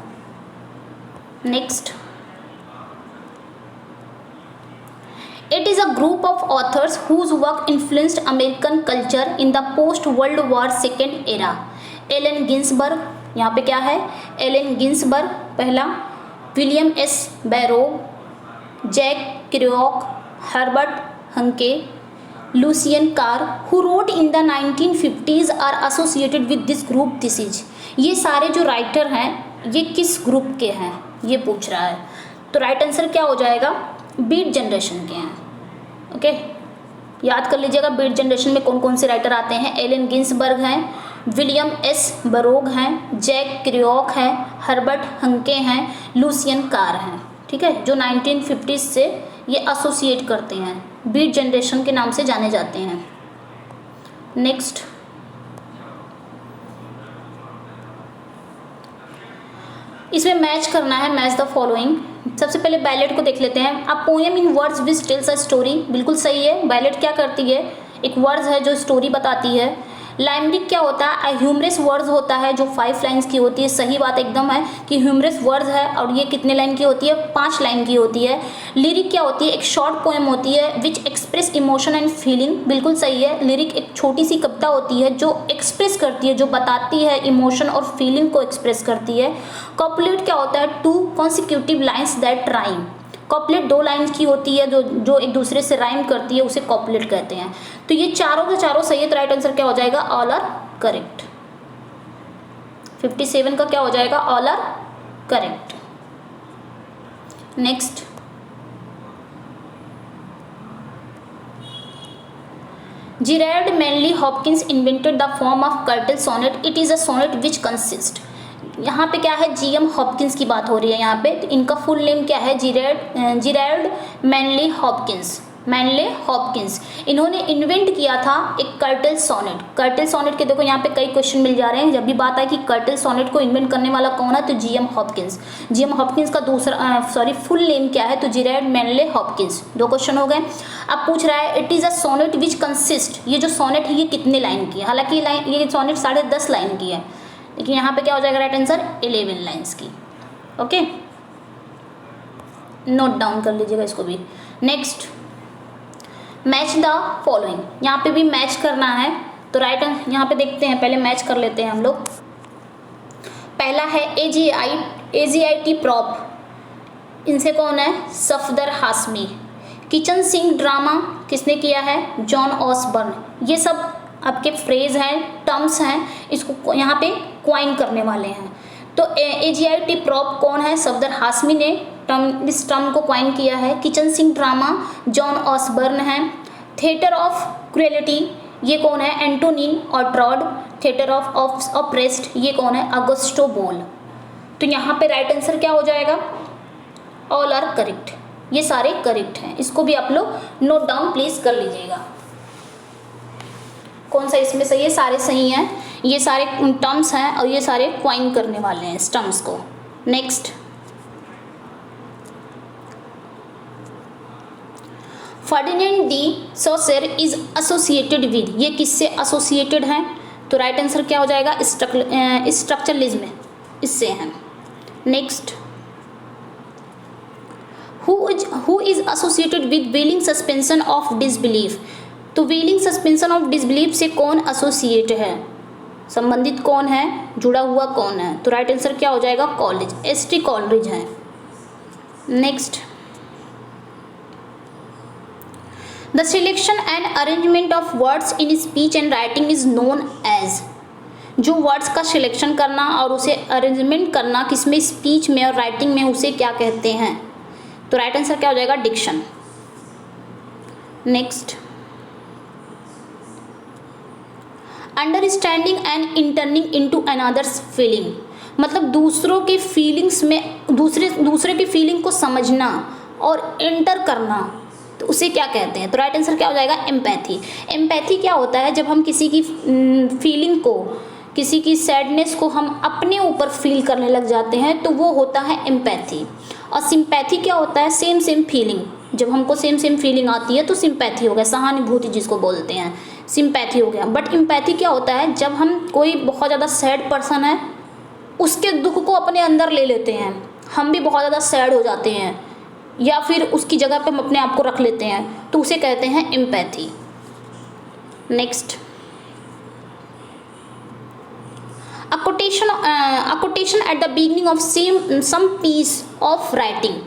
Next, it is a group of authors whose work influenced American culture in the post-World War II era. Allen Ginsberg, यहाँ पे क्या है, एलन गिन्सबर्ग पहला, William S Burroughs, Jack Kerouac, Herbert Huncke, Lucien Carr, who wrote in the 1950s are associated with this group. This is, ये सारे जो writer हैं ये किस ग्रुप के हैं, ये पूछ रहा है, तो राइट आंसर क्या हो जाएगा, बीट जनरेशन के हैं। ओके, याद कर लीजिएगा बीट जनरेशन में कौन कौन से राइटर आते हैं, एलन गिन्सबर्ग हैं, विलियम एस बैरोग हैं, जैक केरुआक हैं, हर्बर्ट हंके हैं, लुसियन कार हैं, ठीक है, जो 1950s से ये एसोसिएट करते हैं, बीट जनरेशन के नाम से जाने जाते हैं। नेक्स्ट, इसमें मैच करना है, मैच द फॉलोइंग। सबसे पहले बैलेट को देख लेते हैं। A poem in words which tells a story, बिल्कुल सही है, बैलेट क्या करती है, एक वर्ड्स है जो स्टोरी बताती है। लाइमरिक क्या होता है, ह्यूमरस वर्ड्स होता है जो 5 लाइन्स की होती है, सही बात एकदम है कि ह्यूमरस वर्ड्स है और ये कितने लाइन की होती है, 5 लाइन की होती है। लिरिक क्या होती है, एक शॉर्ट पोएम होती है which express emotion and feeling, बिल्कुल सही है, लिरिक एक छोटी सी कविता होती है जो एक्सप्रेस करती है, जो बताती है इमोशन और फीलिंग को एक्सप्रेस करती है। कॉपुलेट क्या होता है, 2 consecutive lines that rhyme, copulate 2 lines की होती है जो एक दूसरे से राइम करती है, उसे कॉपुलेट कहते हैं। तो ये चारों के चारों सही है, तो राइट आंसर क्या हो जाएगा, ऑल आर करेक्ट। 57 का क्या हो जाएगा, all are correct. Next, Gerald Manley Hopkins invented the form of curtal sonnet, it is a sonnet which consist, यहाँ पे क्या है, जीएम हॉपकिंस की बात हो रही है यहाँ पे, तो इनका फुल नेम क्या है, Gerald Manley Hopkins, Manley Hopkins. इन्होंने इन्वेंट किया था एक कर्टल सोनेट। कर्टल सोनेट के देखो यहाँ पे कई क्वेश्चन मिल जा रहे हैं। जब भी बात आए कि कर्टल सोनेट को इन्वेंट करने वाला कौन है तो जीएम हॉपकिंस। जीएम हॉपकिंस का फुल नेम क्या है तो जेराल्ड मैनले हॉपकिंस। 2 क्वेश्चन हो गए। अब पूछ रहा है it is a sonnet which consist, ये जो सोनेट है ये कितने लाइन की है। हालांकि ये सोनेट 10.5 लाइन की है, लेकिन यहाँ पे क्या हो जाएगा राइट आंसर 11 लाइन्स की। ओके, नोट डाउन कर लीजिएगा इसको भी। Next, match the following. यहाँ पे भी मैच करना है तो राइट यहाँ पे देखते हैं, पहले मैच कर लेते हैं हम लोग। पहला है AGIT प्रॉप, इनसे कौन है Safdar Hashmi. Kitchen sink drama किसने किया है जॉन ऑसबर्न। ये सब आपके फ्रेज हैं, टर्म्स हैं, इसको यहाँ पे क्वाइन करने वाले हैं। तो AGIT प्रॉप कौन है सफदर हाशमी ने इस टर्म को क्वाइन किया है। Kitchen sink drama John Osborne है। थिएटर ऑफ क्रुएलिटी ये कौन है Antonin Artaud. Theatre of oppressed ये कौन है अगस्टो बोल। तो यहाँ पे राइट आंसर क्या हो जाएगा ऑल आर करेक्ट, ये सारे करेक्ट हैं। इसको भी आप लोग नोट डाउन प्लीज कर लीजिएगा कौन सा इसमें सही है। सारे सही हैं, ये सारे टर्म्स हैं और ये सारे क्वाइन करने वाले हैं इस टर्म्स को। Next, Ferdinand de Saussure is associated with, ये किससे एसोसिएटेड हैं तो राइट आंसर क्या हो जाएगा स्ट्रक्चरलिज्म, इससे हैं। Next, who is associated with wheeling suspension of disbelief, तो व्हीलिंग सस्पेंशन ऑफ डिसबिलीफ से कौन एसोसिएट है, संबंधित कौन है, जुड़ा हुआ कौन है तो राइट आंसर क्या हो जाएगा कॉलेज, एसटी कॉलरिज है। Next, the selection and arrangement of words in speech and writing is known as, जो वर्ड्स का सिलेक्शन करना और उसे अरेंजमेंट करना किसमें स्पीच में और राइटिंग में उसे क्या कहते हैं तो राइट आंसर क्या हो जाएगा diction. Next, understanding and entering into another's feeling, मतलब दूसरों की फीलिंग्स में दूसरे की फीलिंग को समझना और एंटर करना तो उसे क्या कहते हैं तो राइट आंसर क्या हो जाएगा एम्पैथी। एम्पैथी क्या होता है जब हम किसी की फीलिंग को, किसी की सैडनेस को हम अपने ऊपर फील करने लग जाते हैं तो वो होता है एम्पैथी। और सिंपैथी क्या होता है सेम फीलिंग, जब हमको सेम फीलिंग आती है तो सिंपैथी हो गया, सहानुभूति जिसको बोलते हैं सिंपैथी हो गया। बट एम्पैथी क्या होता है जब हम कोई बहुत ज़्यादा सैड पर्सन है उसके दुख को अपने अंदर ले लेते हैं, हम भी बहुत ज़्यादा सैड हो जाते हैं या फिर उसकी जगह पे हम अपने आप को रख लेते हैं तो उसे कहते हैं empathy. Next, a quotation at the beginning of some piece of writing,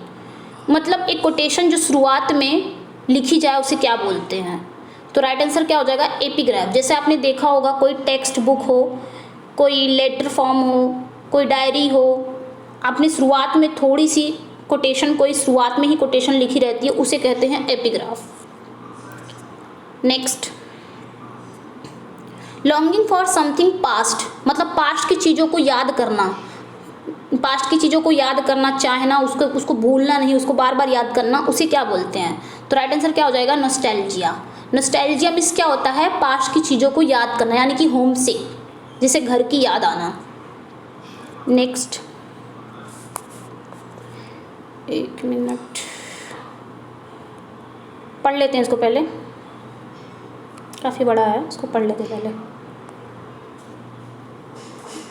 मतलब एक कोटेशन जो शुरुआत में लिखी जाए उसे क्या बोलते हैं तो राइट आंसर क्या हो जाएगा एपिग्राफ। जैसे आपने देखा होगा कोई टेक्स्ट बुक हो, कोई लेटर फॉर्म हो, कोई डायरी हो, आपने शुरुआत में थोड़ी सी कोटेशन, कोई शुरुआत में ही कोटेशन लिखी रहती है उसे कहते हैं epigraph. Next, longing for something past, मतलब पास्ट की चीज़ों को याद करना, पास्ट की चीज़ों को याद करना, चाहना, उसको भूलना नहीं, उसको बार बार याद करना, उसे क्या बोलते हैं तो राइट आंसर क्या हो जाएगा नॉस्टैल्जिया। नॉस्टैल्जिया मीन्स क्या होता है पास्ट की चीज़ों को याद करना, यानी कि होम से, जैसे घर की याद आना। नेक्स्ट, एक मिनट पढ़ लेते हैं इसको, पहले काफ़ी बड़ा है, इसको पढ़ लेते पहले।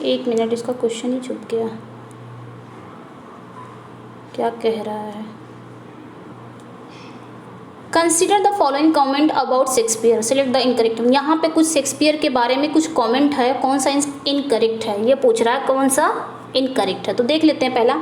एक मिनट, इसका क्वेश्चन ही छूट गया, क्या कह रहा है। Consider the following comment about Shakespeare, select the incorrect. यहाँ पे कुछ शेक्सपियर के बारे में कुछ कॉमेंट है, कौन सा इनकरेक्ट है ये पूछ रहा है, कौन सा इनकरेक्ट है तो देख लेते हैं। पहला,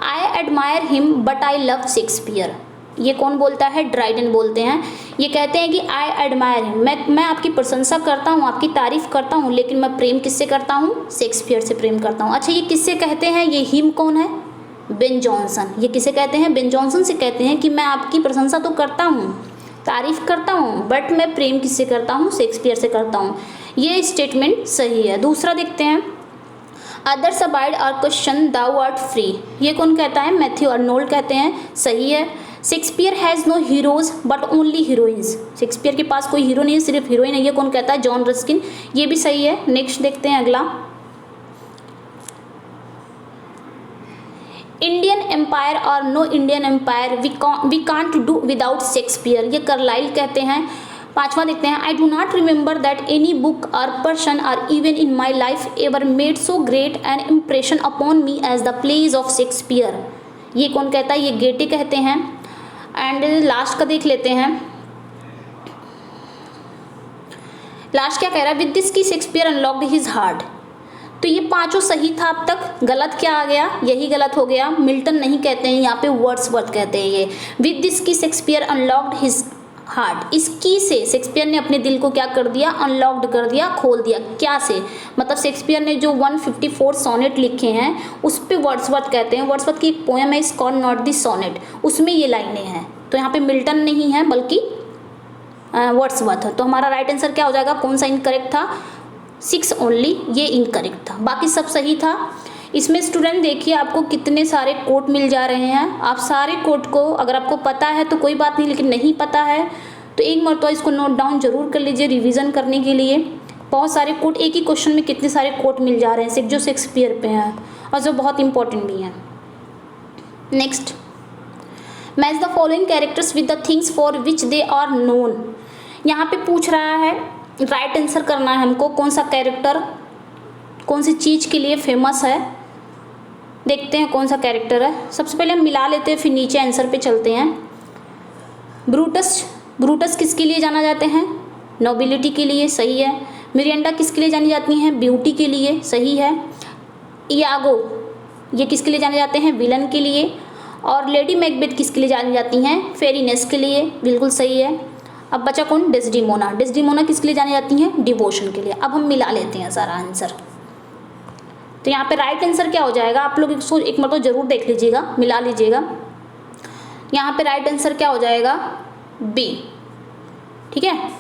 I admire him but I love Shakespeare, ये कौन बोलता है ड्राइडन बोलते हैं। ये कहते हैं कि आई एडमायर हिम, मैं आपकी प्रशंसा करता हूँ, आपकी तारीफ़ करता हूँ, लेकिन मैं प्रेम किससे करता हूँ शेक्सपियर से प्रेम करता हूँ। अच्छा, ये किससे कहते हैं, ये हिम कौन है बेन जॉनसन। ये किसे कहते हैं बेन जॉनसन से कहते हैं कि मैं आपकी प्रशंसा तो करता हूँ, तारीफ़ करता हूँ, बट मैं प्रेम किससे करता हूँ शेक्सपियर से करता हूँ। ये स्टेटमेंट सही है। दूसरा देखते हैं, अदर्स अबाइड और क्वेश्चन दाउ आर्ट फ्री, ये कौन कहता है मैथ्यू अर्नोल्ड कहते हैं, सही है। Shakespeare has no heroes but only heroines, Shakespeare के पास कोई हीरो नहीं है, सिर्फ हीरोइन है, ये कौन कहता है? John Ruskin. ये भी सही है। नेक्स्ट देखते हैं अगला, Indian empire or no Indian empire we can't do without Shakespeare, ये कार्लाइल कहते हैं। पांचवा देखते हैं, I do not remember that any book or person or even in my life ever made so great an impression upon me as the plays of Shakespeare, ये कौन कहता है? ये गेटे कहते हैं। एंड लास्ट का देख लेते हैं, लास्ट क्या कह रहा है? विद दिस की शेक्सपियर अनलॉक्ड हिज हार्ट, तो ये पांचों सही था अब तक। गलत क्या आ गया? यही गलत हो गया, मिल्टन नहीं कहते हैं, यहाँ पे वर्ड्सवर्थ कहते हैं। ये विद दिस की शेक्सपियर अनलॉक्ड हिज हार्ट, इसकी से शेक्सपियर ने अपने दिल को क्या कर दिया? अनलॉक्ड कर दिया, खोल दिया। क्या से? मतलब शेक्सपियर ने जो 154 सोनेट लिखे हैं उस पे वर्ड्सवर्थ कहते हैं। वर्ड्सवर्थ की एक पोएम है is called not the sonnet, उसमें ये लाइनें हैं। तो यहाँ पे मिल्टन नहीं है बल्कि वर्ड्सवर्थ है। तो हमारा राइट आंसर क्या हो जाएगा? कौन सा इनकरेक्ट था? 6 ओनली, ये इनकरेक्ट था, बाकी सब सही था। इसमें स्टूडेंट देखिए आपको कितने सारे कोट मिल जा रहे हैं। आप सारे कोट को अगर आपको पता है तो कोई बात नहीं, लेकिन नहीं पता है तो एक मरतबा इसको नोट डाउन जरूर कर लीजिए रिवीजन करने के लिए। बहुत सारे कोट, एक ही क्वेश्चन में कितने सारे कोट मिल जा रहे हैं जो शेक्सपियर पे हैं और जो बहुत इंपॉर्टेंट भी हैं। Next, match the following characters with the things for which they are known, यहाँ पे पूछ रहा है, राइट आंसर करना है हमको, कौन सा कैरेक्टर कौन सी चीज़ के लिए फेमस है। देखते हैं कौन सा कैरेक्टर है। सबसे पहले हम मिला लेते हैं, फिर नीचे आंसर पे चलते हैं। ब्रूटस, ब्रूटस किसके लिए जाना जाते हैं? नोबिलिटी के लिए, सही है। मिरिंडा किसके लिए जानी जाती हैं? ब्यूटी के लिए, सही है। इयागो, ये किसके लिए जाने जाते हैं? विलन के लिए। और लेडी मैकबेथ किसके लिए जानी जाती हैं? फेरीनेस के लिए, बिल्कुल सही है। अब बचा कौन? डेस्डिमोना, डेस्डिमोना किसके लिए जानी जाती हैं? डिवोशन के लिए। अब हम मिला लेते हैं सारा आंसर। तो यहाँ पे राइट आंसर क्या हो जाएगा? आप लोग इसको एक मतलब जरूर देख लीजिएगा, मिला लीजिएगा। यहाँ पे राइट आंसर क्या हो जाएगा? बी, ठीक है।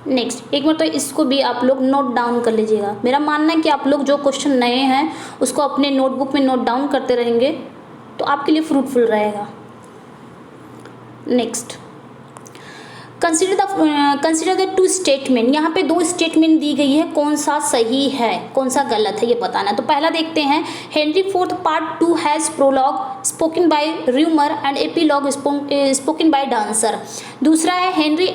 नेक्स्ट, एक मतलब इसको भी आप लोग नोट डाउन कर लीजिएगा। मेरा मानना है कि आप लोग जो क्वेश्चन नए हैं उसको अपने नोटबुक में नोट डाउन करते रहेंगे तो आपके लिए फ्रूटफुल रहेगा। Next, consider the two statement, यहाँ पे 2 स्टेटमेंट दी गई है, कौन सा सही है कौन सा गलत है ये बताना है। तो पहला देखते हैं, Henry 4 part 2 has prologue spoken by rumour and epilogue spoken by dancer. दूसरा है Henry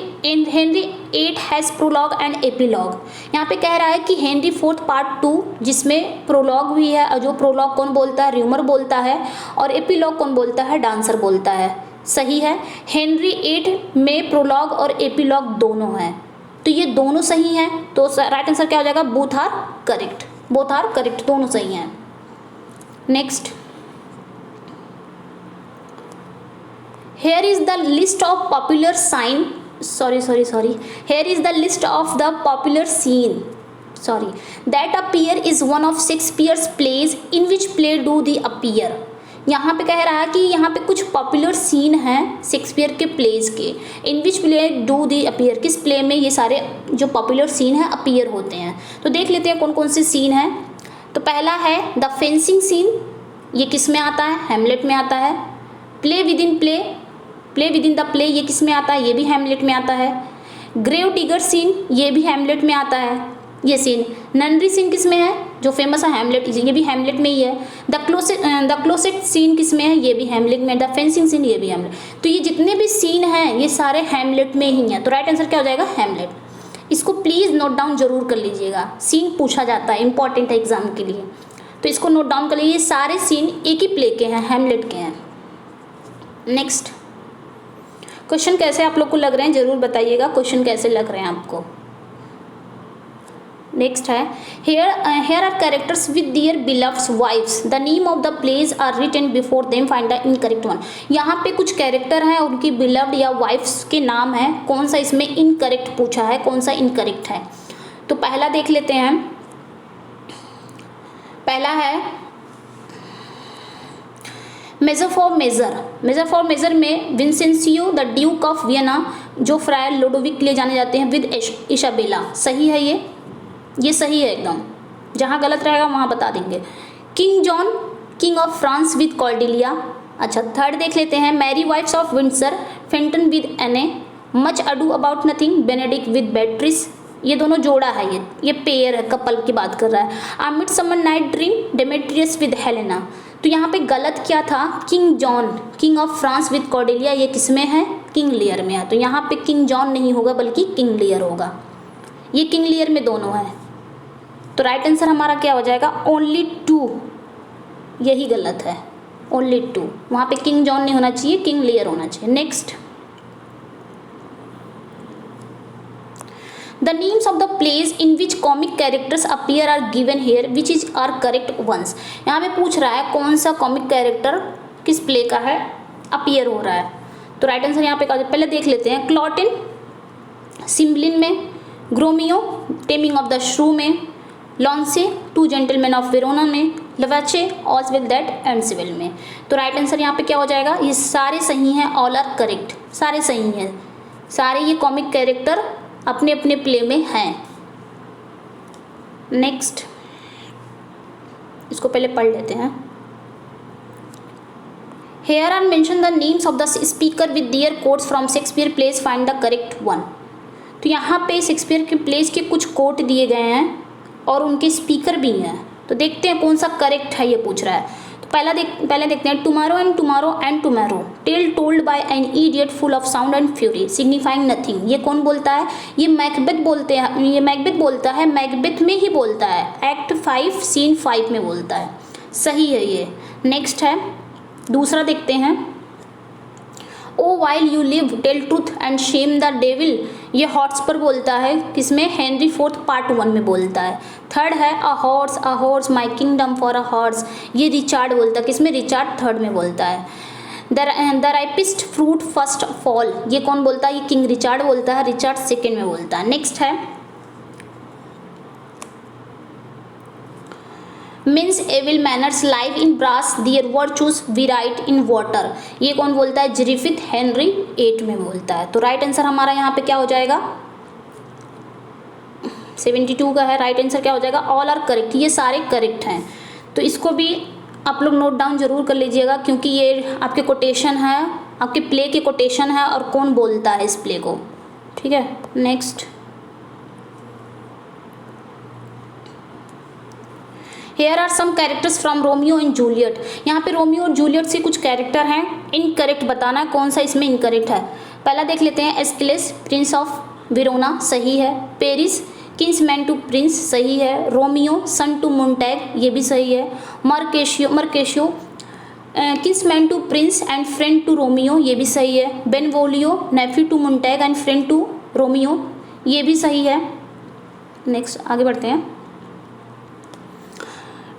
8 has prologue and epilogue. यहाँ पे कह रहा है कि हेनरी 4 पार्ट 2 जिसमें प्रोलॉग भी है, और जो प्रोलॉग कौन बोलता है? र्यूमर बोलता है, और एपीलॉग कौन बोलता है? डांसर बोलता है। सही है। हेनरी 8 में प्रोलॉग और एपीलॉग दोनों हैं, तो ये दोनों सही हैं। तो राइट आंसर क्या हो जाएगा? Both are correct, both are correct, दोनों सही हैं। Next, here is the list of popular sign here is the list of the popular scene that appear is one of Shakespeare's plays, in which play do they appear। यहाँ पे कह रहा है कि यहाँ पे कुछ पॉपुलर सीन हैं शेक्सपियर के प्लेज के, in which play do they appear, किस प्ले में ये सारे जो पॉपुलर सीन हैं अपीयर होते हैं। तो देख लेते हैं कौन कौन से सीन हैं। तो पहला है द फेंसिंग सीन, ये किस में आता है? हैमलेट में आता है। Play with in the play, ये किस में आता है? ये भी हैमलेट में आता है। ग्रेव डिगर सीन, ये भी हैमलेट में आता है ये सीन। ननरी सीन किस में है? जो फेमस है हैमलेट, ये भी हैमलेट में ही है। द क्लोसेट सीन किस में है? ये भी हैमलेट में। द फेंसिंग सीन, ये भी हैमलेट। तो ये जितने भी सीन हैं ये सारे हैमलेट में ही हैं। तो राइट आंसर क्या हो जाएगा? हैमलेट। इसको प्लीज़ नोट डाउन जरूर कर लीजिएगा, सीन पूछा जाता है, इंपॉर्टेंट है एग्जाम के लिए, तो इसको नोट डाउन कर लीजिए। ये सारे सीन एक ही प्ले के हैं, हैमलेट के हैं। नेक्स्ट, क्वेश्चन कैसे आप लोग को लग रहे हैं जरूर बताइएगा, क्वेश्चन कैसे लग रहे हैं आपको। नेक्स्ट है here are characters with their beloved wives, the name of the plays are written before them, find the incorrect one। यहाँ पे कुछ कैरेक्टर हैं, उनकी beloved या वाइफ्स के नाम है, कौन सा इसमें इनकरेक्ट पूछा है, कौन सा इनकरेक्ट है। तो पहला देख लेते हैं। पहला है मेजर फॉर मेजर में विंसेंसियो द ड्यूक ऑफ वियना, जो फ्रायर लोडोविक के लिए जाने जाते हैं, विद इसाबेला। सही है, ये सही है एकदम, जहाँ गलत रहेगा वहाँ बता देंगे। King John King of France with Cordelia, अच्छा, थर्ड देख लेते हैं, Merry Wives of Windsor, Fenton with Anne, Much Ado About Nothing, Benedick with Beatrice, ये दोनों जोड़ा है, ये पेयर है, कपल की बात कर रहा है। A Midsummer Night Dream, Demetrius with Helena. तो यहाँ पे गलत क्या था, King John, King of France with Cordelia, ये किस में है, किंग लियर में है। तो यहाँ पे किंग जॉन नहीं होगा बल्कि किंग लियर होगा, ये किंग लियर में दोनों है। तो राइट आंसर हमारा क्या हो जाएगा, ओनली 2, यही गलत है, ओनली 2, वहाँ पे किंग जॉन नहीं होना चाहिए, किंग लियर होना चाहिए। Next, The names of the plays in which comic characters appear are given here, which is are correct ones। यहाँ पे पूछ रहा है कौन सा कॉमिक कैरेक्टर किस प्ले का है, अपीयर हो रहा है। तो राइट आंसर यहाँ पे पहले देख लेते हैं, क्लॉटिन सिम्बलिन में, ग्रोमियो टेमिंग ऑफ द श्रू में, लॉन्से टू जेंटलमैन ऑफ वेरोना में, लवाचे ऑल्स विल दैट एंड सिविल में। तो राइट आंसर यहाँ पे क्या हो जाएगा, ये सारे सही हैं, ऑल आर करेक्ट, सारे सही हैं, सारे ये कॉमिक कैरेक्टर अपने अपने प्ले में हैं। नेक्स्ट, इसको पहले पढ़ लेते हैं। Here are mentioned the names of the speaker with their quotes from Shakespeare plays, find the correct one। तो यहाँ पे शेक्सपियर के प्लेस के कुछ कोट दिए गए हैं और उनके स्पीकर भी हैं, तो देखते हैं कौन सा करेक्ट है, ये पूछ रहा है। तो पहले देखते हैं, tomorrow and tomorrow tale told by an idiot full of sound and fury signifying nothing. ये कौन बोलता है, ये मैकबेथ बोलते हैं, ये मैकबेथ बोलता है, मैकबेथ में ही बोलता है, एक्ट 5 सीन 5 में बोलता है, सही है ये। नेक्स्ट है, दूसरा देखते हैं, O while you live tell truth and shame the devil, ये हॉर्स पर बोलता है, किसमें, हेनरी 4 पार्ट 1 में बोलता है। थर्ड है, a horse my kingdom for a horse, ये रिचार्ड बोलता है, किसमें, रिचार्ड 3 में बोलता है। द राइपिस्ट फ्रूट फर्स्ट फॉल, ये कौन बोलता है, ये किंग रिचार्ड बोलता है, रिचार्ड 2 में बोलता है। नेक्स्ट है, men's evil manners live in brass their virtues we write in water, ये कौन बोलता है, जेरिफिथ हेनरी 8 में बोलता है। तो राइट आंसर हमारा यहाँ पे क्या हो जाएगा, 72 का है, राइट आंसर क्या हो जाएगा, ऑल आर करेक्ट, ये सारे करेक्ट हैं। तो इसको भी आप लोग नोट डाउन जरूर कर लीजिएगा, क्योंकि ये आपके कोटेशन है, आपके प्ले के कोटेशन है और कौन बोलता है इस प्ले को, ठीक है। Next, Here are some characters from Romeo and Juliet। यहाँ पे रोमियो और जूलियट से कुछ कैरेक्टर हैं, इनकरेक्ट बताना है कौन सा इसमें इनकरेक्ट है। पहला देख लेते हैं, एस्किलस प्रिंस ऑफ वेरोना सही है, पेरिस किंग्समैन टू प्रिंस सही है, रोमियो सन टू मोन्टैग ये भी सही है, Mercutio kinsman to prince and friend to Romeo ये भी सही है, Benvolio nephew to Montague and friend to Romeo ये भी सही है। नेक्स्ट आगे बढ़ते हैं,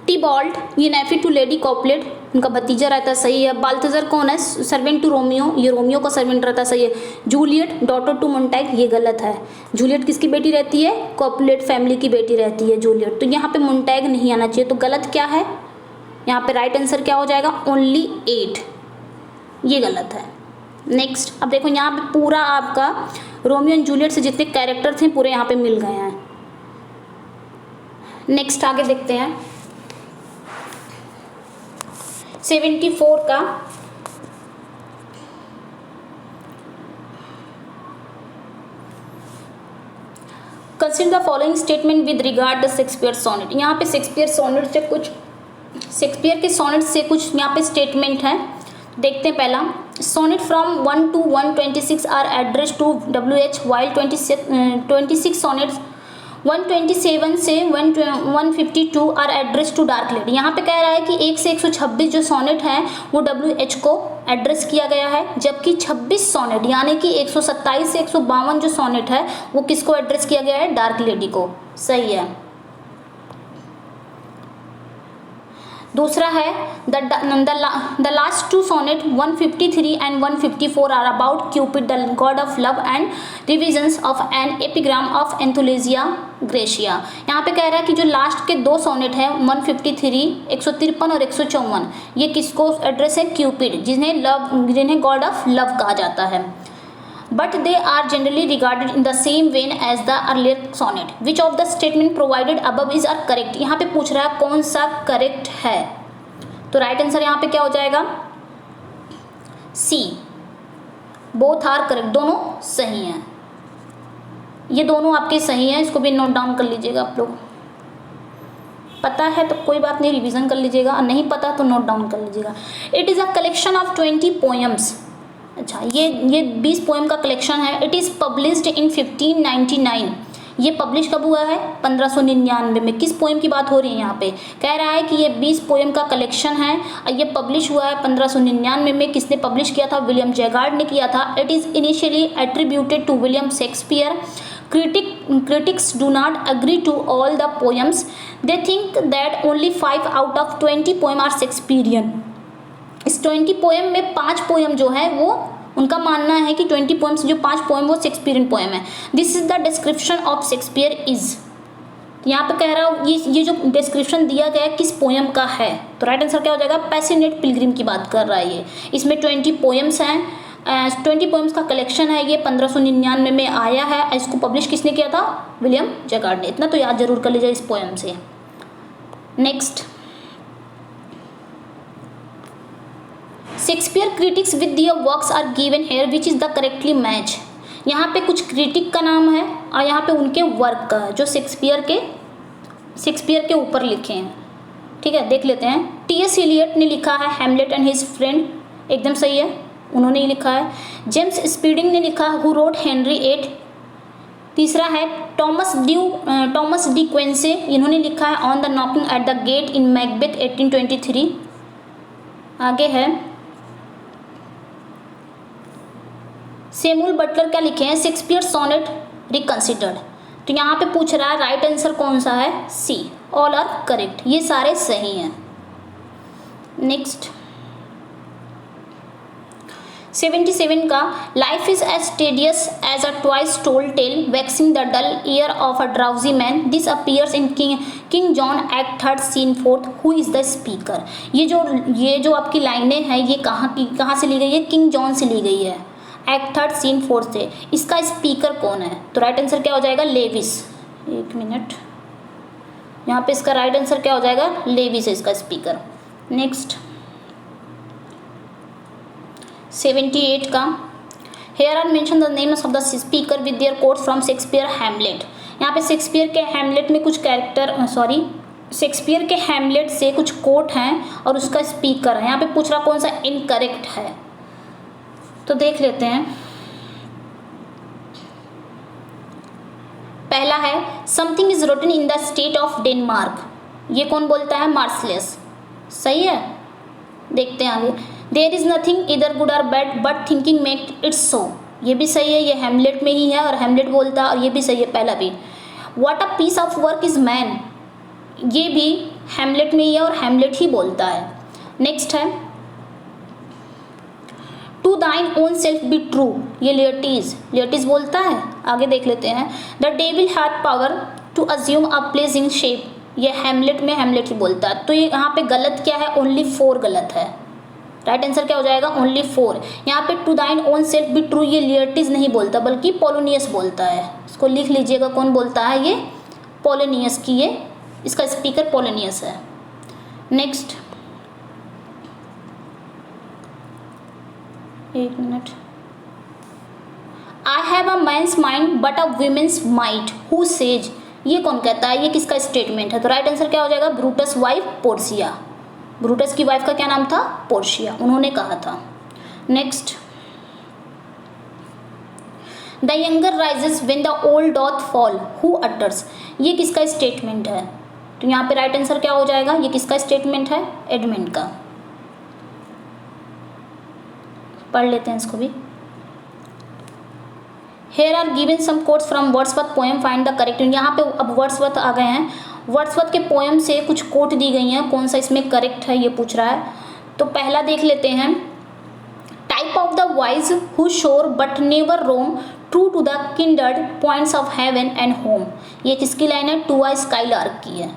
टीबॉल्ट ये नेफी टू लेडी कॉपलेट उनका भतीजा रहता है सही है, बाल्थजर कौन है, सर्वेंट टू रोमियो ये रोमियो का सर्वेंट रहता है सही है, जूलियट डॉटर टू मोन्टैग ये गलत है, जूलियट किसकी बेटी रहती है, कॉपलेट फैमिली की बेटी रहती है जूलियट, तो यहाँ पे मोन्टैग नहीं आना चाहिए, तो गलत क्या है यहाँ पे, राइट आंसर क्या हो जाएगा, ओनली 8 ये गलत है। नेक्स्ट, अब देखो यहाँ पे पूरा आपका रोमियो एंड जूलियट से जितने कैरेक्टर थे पूरे यहाँ पे मिल गए हैं। नेक्स्ट आगे देखते हैं 74 का, consider the following statement with regard the Shakespeare sonnet. यहाँ पे शेक्सपियर सोनेट से कुछ, शेक्सपियर के सोनेट से कुछ यहाँ पे स्टेटमेंट है, देखते हैं। पहला, sonnet from 1 to 126 are address to WH while 26 sonnets 127 से 152 are address to dark lady. यहाँ पे कह रहा है कि 1 से 126 जो सोनेट हैं वो WH को एड्रेस किया गया है, जबकि 26 सोनेट यानी कि 127 से 152 जो सोनेट है वो किसको एड्रेस किया गया है, डार्क लेडी को, सही है। दूसरा है the last two sonnet 153 and 154 are about Cupid the god of love and revisions of an epigram of Anthologia Graecia. यहाँ पे कह रहा है कि जो लास्ट के 2 सोनेट हैं 153 153 और 154 ये किसको एड्रेस है, क्यूपिड, जिन्हें गॉड ऑफ लव कहा जाता है। But they are generally regarded in the same vein as the earlier sonnet. Which of the statement provided above is are correct? यहाँ पे पूछ रहा है कौन सा करेक्ट है, तो राइट आंसर यहाँ पे क्या हो जाएगा, सी, बोथ आर करेक्ट, दोनों सही हैं। ये दोनों आपके सही हैं, इसको भी नोट डाउन कर लीजिएगा आप लोग। पता है तो कोई बात नहीं, रिवीजन कर लीजिएगा, और नहीं पता तो नोट डाउन कर लीजिएगा। It is a collection of 20 poems. अच्छा, ये 20 पोएम का कलेक्शन है। इट इज़ पब्लिश्ड इन 1599। ये पब्लिश कब हुआ है? 1599 में। किस पोएम की बात हो रही है यहाँ पे? कह रहा है कि ये 20 पोएम का कलेक्शन है और ये पब्लिश हुआ है 1599 में। किसने पब्लिश किया था? विलियम जैगार्ड ने किया था। It is initially attributed to William Shakespeare. Critics do not agree to all the poems. They think that only 5 out of 20 poem are Shakespearean. इस 20 पोएम में 5 पोएम जो है वो उनका मानना है कि 20 पोएम्स जो 5 पोएम वो शेक्सपियरियन पोएम है। This is the description of Shakespeare is. यहाँ पे कह रहा हूँ ये जो डिस्क्रिप्शन दिया गया है किस पोएम का है, तो राइट आंसर क्या हो जाएगा? पैसिनेट पिलग्रिम की बात कर रहा है ये। इसमें 20 पोएम्स हैं, 20 पोएम्स का कलेक्शन है। ये 1599 में आया है। इसको पब्लिश किसने किया था? विलियम जैगार्ड ने। इतना तो याद जरूर कर लीजिए इस पोएम से। Next, Shakespeare critics with their works are given here which is the correctly match. यहाँ पे कुछ क्रिटिक का नाम है और यहाँ पे उनके वर्क का है जो शेक्सपियर के ऊपर लिखे हैं। ठीक है, देख लेते हैं। टी.एस. एलियट ने लिखा है हैमलेट एंड हिज फ्रेंड, एकदम सही है, उन्होंने ही लिखा है। जेम्स स्पीडिंग ने लिखा हु रोट हेनरी VIII। तीसरा है टॉमस डी क्वेंसे, इन्होंने लिखा है on the knocking at the gate in Macbeth 1823। आगे है सैमुअल बटलर, क्या लिखे हैं? Shakespeare sonnet reconsidered. तो यहाँ पे पूछ रहा है राइट आंसर कौन सा है? सी, ऑल आर करेक्ट, ये सारे सही हैं। नेक्स्ट 77 का life is as tedious as a twice told tale vexing the dull ear of a drowsy man. This appears in King John act 3 scene 4। Who is the speaker? ये जो आपकी लाइनें हैं ये कहाँ से ली गई है? किंग जॉन से ली गई है, एक्ट 3 सीन 4 से। इसका स्पीकर कौन है? तो राइट आंसर क्या हो जाएगा? लेविस। एक मिनट, यहाँ पे इसका राइट आंसर क्या हो जाएगा? लेविस है इसका स्पीकर। नेक्स्ट 78 का here are mention the names of the speaker with their quotes from Shakespeare Hamlet. यहाँ पे शेक्सपियर के हैमलेट में कुछ शेक्सपियर के हैमलेट से कुछ कोट हैं और उसका स्पीकर है। यहाँ पे पूछ रहा कौन सा इनकरेक्ट है, तो देख लेते हैं। पहला है something is rotten in the state of Denmark. ये कौन बोलता है? मार्सलेस। सही है, देखते हैं आगे। देयर इज नथिंग इधर गुड और bad but thinking make it so. ये भी सही है, ये हैमलेट में ही है और हैमलेट बोलता है, और ये भी सही है पहला भी। What a piece of work is man, ये भी हैमलेट में ही है और हैमलेट ही बोलता है। नेक्स्ट है टू दाइन ओन सेल्फ बी ट्रू, ये लियटीज बोलता है। आगे देख लेते हैं। The devil had power to assume a place in shape, ये हैमलेट में हैमलेट ही बोलता है। तो ये यहाँ पे गलत क्या है? ओनली 4 गलत है। राइट आंसर क्या हो जाएगा? ओनली 4। यहाँ पे टू दाइन ओन सेल्फ बी ट्रू ये लियटीज नहीं बोलता बल्कि पोलोनियस बोलता है। इसको लिख लीजिएगा, कौन बोलता है? ये पोलोनियस की, ये इसका स्पीकर पोलोनियस है। नेक्स्ट एक minute. I have a man's mind but a women's might who says, ये कौन कहता है? ये किसका स्टेटमेंट है? तो राइट आंसर क्या हो जाएगा? Brutus wife Portia. ब्रूटस की वाइफ का क्या नाम था? पोर्शिया, उन्होंने कहा था। Next the younger rises when the old doth fall who utters, ये किसका स्टेटमेंट है? तो यहाँ पे राइट आंसर क्या हो जाएगा? ये किसका स्टेटमेंट है? एडमंड का। पढ़ लेते हैं इसको भी। Here are given some quotes from Wordsworth poem, find the correct. यहाँ पे अब वर्ड्सवर्थ आ गए हैं। वर्ड्सवर्थ के पोएम से कुछ कोट दी गई हैं, कौन सा इसमें करेक्ट है ये पूछ रहा है। तो पहला देख लेते हैं। Type of the wise who soar but never roam true to the kindred points of heaven and home, ये किसकी लाइन है? टू स्काईलार्क की है।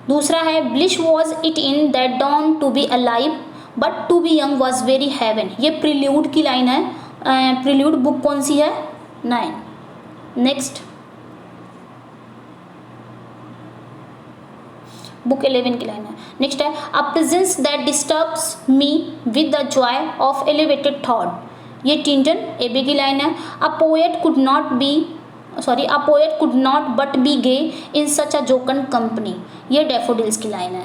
दूसरा है bliss was it in that dawn to be alive but to be young was very heaven, ये Prelude की line है। प्रिल्यूड बुक कौन सी है? 9। नेक्स्ट बुक 11 की लाइन है। नेक्स्ट है a presence that disturbs me with the joy of elevated thought, ये टिंटन एबे की लाइन है। A poet could not but be gay in such a jocund company, ये डैफोडिल्स की line है।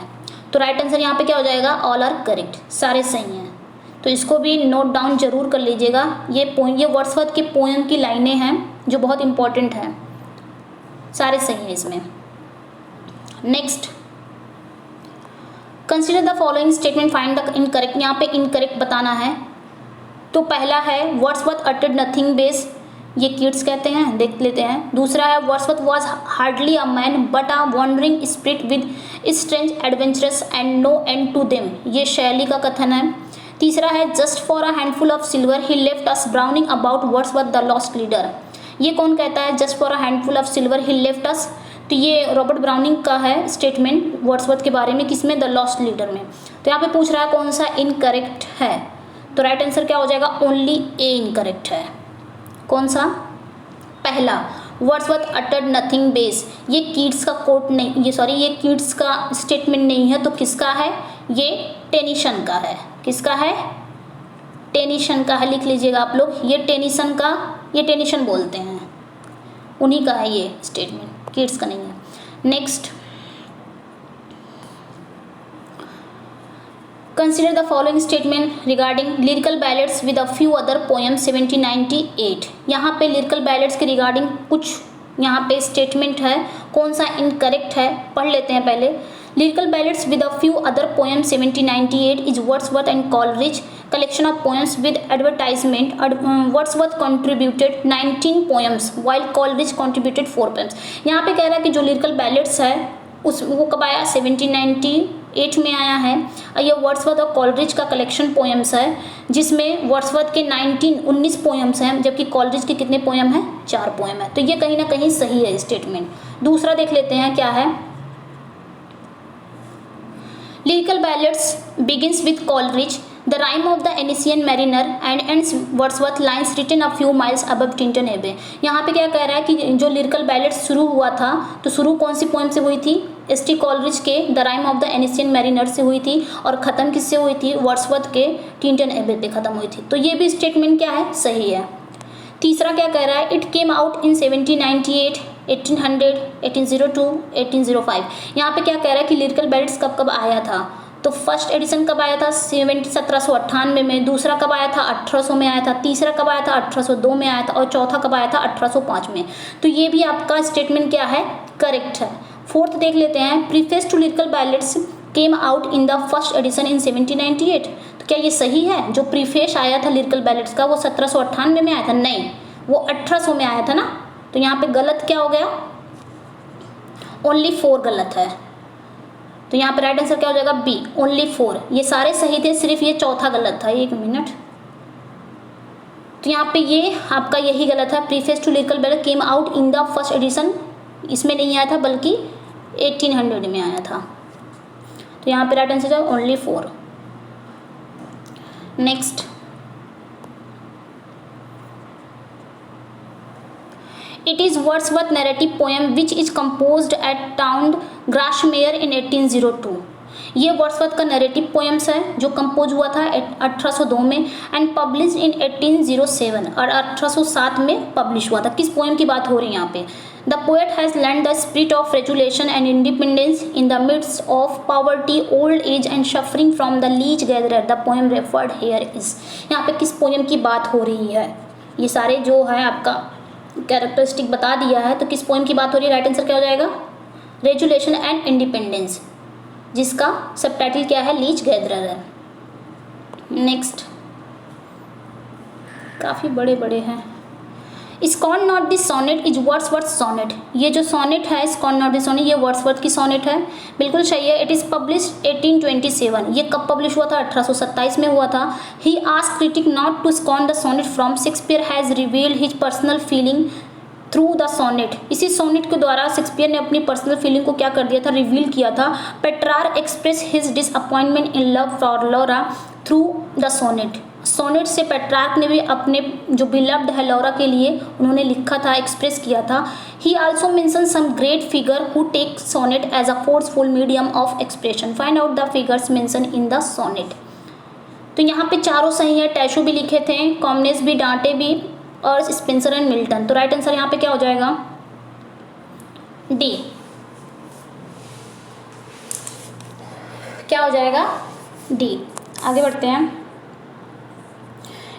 तो राइट आंसर यहाँ पे क्या हो जाएगा, ऑल आर करेक्ट, सारे सही हैं। तो इसको भी नोट डाउन जरूर कर लीजिएगा। ये वर्ड्सवर्थ के पोएम की लाइनें हैं जो बहुत इंपॉर्टेंट हैं, सारे सही हैं इसमें। Next, consider the following statement, find the incorrect, यहाँ पे इनकरेक्ट बताना है। तो पहला है वर्ड्सवर्थ अटर्ड नथिंग बेस, ये कीट्स कहते हैं, देख लेते हैं। दूसरा है Wordsworth was hardly a man but a wandering spirit with strange adventurous and no end to them, ये शैली का कथन है। तीसरा है just for a handful of silver he left us Browning about Wordsworth the lost leader, ये कौन कहता है, just for a handful of silver he left अस, तो ये रॉबर्ट ब्राउनिंग का है स्टेटमेंट वर्ड्सवर्थ के बारे में, किसमें, द लॉस्ट लीडर में। तो यहाँ पे पूछ रहा है कौन सा इनकरेक्ट है, तो राइट आंसर क्या हो जाएगा, ओनली ए इनकरेक्ट है। कौन सा, पहला, वर्ड्सवर्थ अटर्ड नथिंग बेस, ये कीट्स का कोट नहीं, ये कीट्स का स्टेटमेंट नहीं है, तो किसका है, ये टेनिसन का है। किसका है, टेनिसन का है, लिख लीजिएगा आप लोग, ये टेनिसन बोलते हैं, उन्हीं का है ये स्टेटमेंट, कीट्स का नहीं है। Next, consider the following statement regarding lyrical ballads with a few other poem 1798, यहाँ पे लिरिकल बैलेट्स के रिगार्डिंग कुछ यहाँ पे स्टेटमेंट है, कौन सा इनकरेक्ट है, पढ़ लेते हैं पहले। Lyrical ballads with a few other poem 1798 is Wordsworth and Coleridge collection of poems with advertisement. Wordsworth contributed 19 poems while Coleridge contributed 4 poems. यहाँ पे कह रहा है कि जो लिरिकल बैलेट्स है वो कब आया, 1798 में आया है। ये वर्ड्सवर्थ और कॉलरिज का कलेक्शन पोएम्स है, जिसमें वर्ड्सवर्थ के 19 पोएम्स हैं, जबकि कॉलरिज के कितने पोएम हैं, 4 पोएम है। तो ये कहीं ना कहीं सही है स्टेटमेंट। दूसरा देख लेते हैं क्या है, lyrical ballads begins with Coleridge The rhyme of the Elysian Mariner and ends Wordsworth lines written a few miles above Tintern Abbey. यहाँ पे क्या कह रहा है कि जो लिरिकल बैलेट शुरू हुआ था, तो शुरू कौन सी पोएम से हुई थी, एस.टी. कॉलरिज के the rhyme of the Elysian mariner से हुई थी, और ख़त्म किससे हुई थी, वर्ड्सवर्थ के टिंटन एबे पे ख़त्म हुई थी। तो ये भी स्टेटमेंट क्या है, सही है। तीसरा क्या कह रहा है, इट केम आउट इन 1798, 1800, 1802, 1805। यहाँ पे क्या कह रहा है कि लिरिकल बैलेट्स कब कब आया था, तो फर्स्ट एडिशन कब आया था, 1798 में, दूसरा कब आया था, 1800 में आया था, तीसरा कब आया था, 1802 में आया था, और चौथा कब आया था, 1805 में। तो ये भी आपका स्टेटमेंट क्या है, करेक्ट है। फोर्थ देख लेते हैं, preface to lyrical ballads came out in the first edition in 1798, तो क्या ये सही है, जो प्रीफेस आया था लिरिकल बैलेट्स का वो 1798 में आया था, नहीं, वो 1800 में आया था ना। तो यहाँ पे गलत क्या हो गया, ओनली 4 गलत है। तो यहाँ पे राइट आंसर क्या हो जाएगा, बी, ओनली 4। ये सारे सही थे, सिर्फ ये चौथा गलत था, 1 मिनट। तो यहाँ पे ये आपका यही गलत है, preface to lyrical ballad came out in the first edition, इसमें नहीं आया था बल्कि 1800 में आया था। तो यहाँ पे राइट आंसर है only 4। Next, it is Wordsworth narrative poem which is composed at Town Grashmere in 1802। ये वर्ड्सवर्थ का नैरेटिव पोएम्स है जो कंपोज हुआ था 1802 में एंड पब्लिश इन 1807, और 1807 में पब्लिश हुआ था। किस पोएम की बात हो रही है यहाँ पे, the poet has learn the spirit of resolution and independence in the midst of poverty, old age and suffering from the leech gatherer. The poem referred here is, यहाँ पे किस पोएम की बात हो रही है, ये सारे जो है आपका कैरेक्टरिस्टिक बता दिया है, तो किस पोएम की बात हो रही है, राइट आंसर क्या हो जाएगा, रेजुलेशन एंड इंडिपेंडेंस, जिसका सबटाइटल क्या है, लीच गैदरर है। नेक्स्ट, काफ़ी बड़े बड़े हैं। Scorn not the sonnet is Wordsworth sonnet, ये जो सोनेट है स्कॉन नॉट द सोनेट, ये वर्ड्सवर्थ की सोनेट है, बिल्कुल सही है। इट इज़ पब्लिश्ड 1827, ये कब पब्लिश हुआ था, 1827 में हुआ था। He asked critic not to scorn the sonnet from Shakespeare has revealed his personal feeling through the sonnet. इसी सोनेट के द्वारा शेक्सपियर ने अपनी पर्सनल फीलिंग को क्या कर दिया था, रिवील किया था। Petrarch express his disappointment in love for Laura through the sonnet, sonnet से पेट्रार्क ने भी अपने जो बिलव्ड है लौरा के लिए उन्होंने लिखा था, एक्सप्रेस किया था। He also mention some great figure who take sonnet as a forceful medium of expression. Find out the figures mention in the sonnet. तो यहाँ पे चारों सही है, टैशो भी लिखे थे, कॉमनेस भी, डांटे भी और स्पेंसर एंड मिल्टन। तो राइट आंसर यहाँ पे क्या हो जाएगा? डी। क्या हो जाएगा? डी। आगे बढ़ते हैं,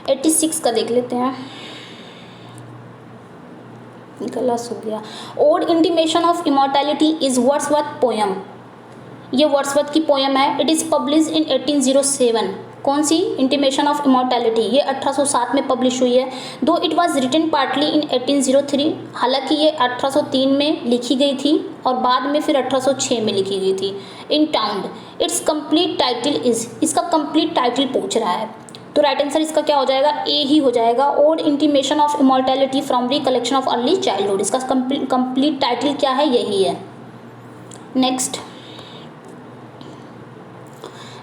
86 का देख लेते हैं। गला सूख गया। Ode intimation of immortality is Wordsworth poem. ये वर्ड्सवर्थ की पोयम है। It is publish in 1807। कौन सी? Intimation of immortality. ये 1807 में पब्लिश हुई है। Though it was written partly in 1803। हालांकि ये 1803 में लिखी गई थी और बाद में फिर 1806 में लिखी गई थी। In town it's complete title is. इसका कंप्लीट टाइटल पूछ रहा है, तो राइट आंसर इसका क्या हो जाएगा? ए ही हो जाएगा। Ode intimation of immortality from recollection of early childhood. इसका कंप्लीट टाइटल क्या है? यही है।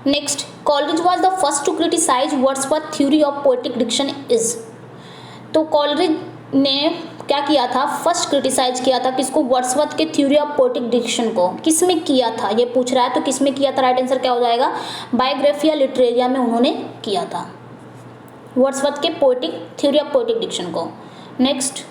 Next Coleridge was the first to criticise Wordsworth theory of poetic diction is. तो कॉलरिज ने क्या किया था? फर्स्ट क्रिटिसाइज किया था किसको? वर्ड्सवर्थ के थ्योरी ऑफ पोएटिक डिक्शन को। किस में किया था ये पूछ रहा है, तो किस में किया था? राइट आंसर क्या हो जाएगा? बायोग्राफिया लिटरेरिया में उन्होंने किया था वर्ड्सवर्थ के poetic theory of poetic diction को। Next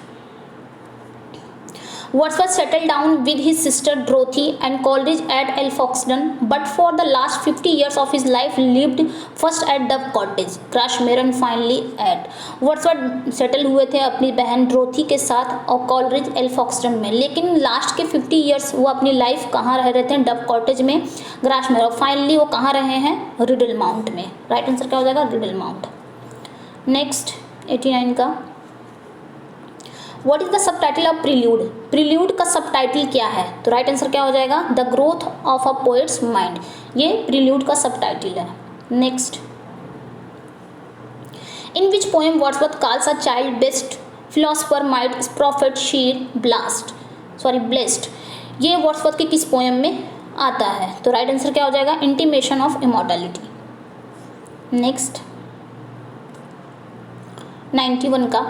Wordsworth settled down with his sister Dorothy and Coleridge at Alfoxden, but for the last 50 years of his life lived first at Dove Cottage, Grashmere and finally at। Wordsworth settle हुए थे अपनी बहन Dorothy के साथ और Coleridge एल्फॉक्सटन में, लेकिन last के 50 ईयर्स वो अपनी लाइफ कहाँ रह रहे थे? डव कॉटेज में, ग्राशमेर, और फाइनली वो कहाँ रहे हैं? रिडल माउंट में। राइट आंसर क्या हो जाएगा? Riddle mount. नेक्स्ट 89 का, what is the sub title of prelude? Prelude का सब टाइटल क्या है? तो राइट आंसर क्या हो जाएगा? The growth of a poet's mind. ये प्रील्यूड का सब टाइटल है। Next, in which poem Wordsworth calls a child best philosopher mighty prophet seer blessed. ये वर्ड्सवर्थ के किस पोएम में आता है? तो राइट आंसर क्या हो जाएगा? Intimation of immortality. नेक्स्ट 91 का,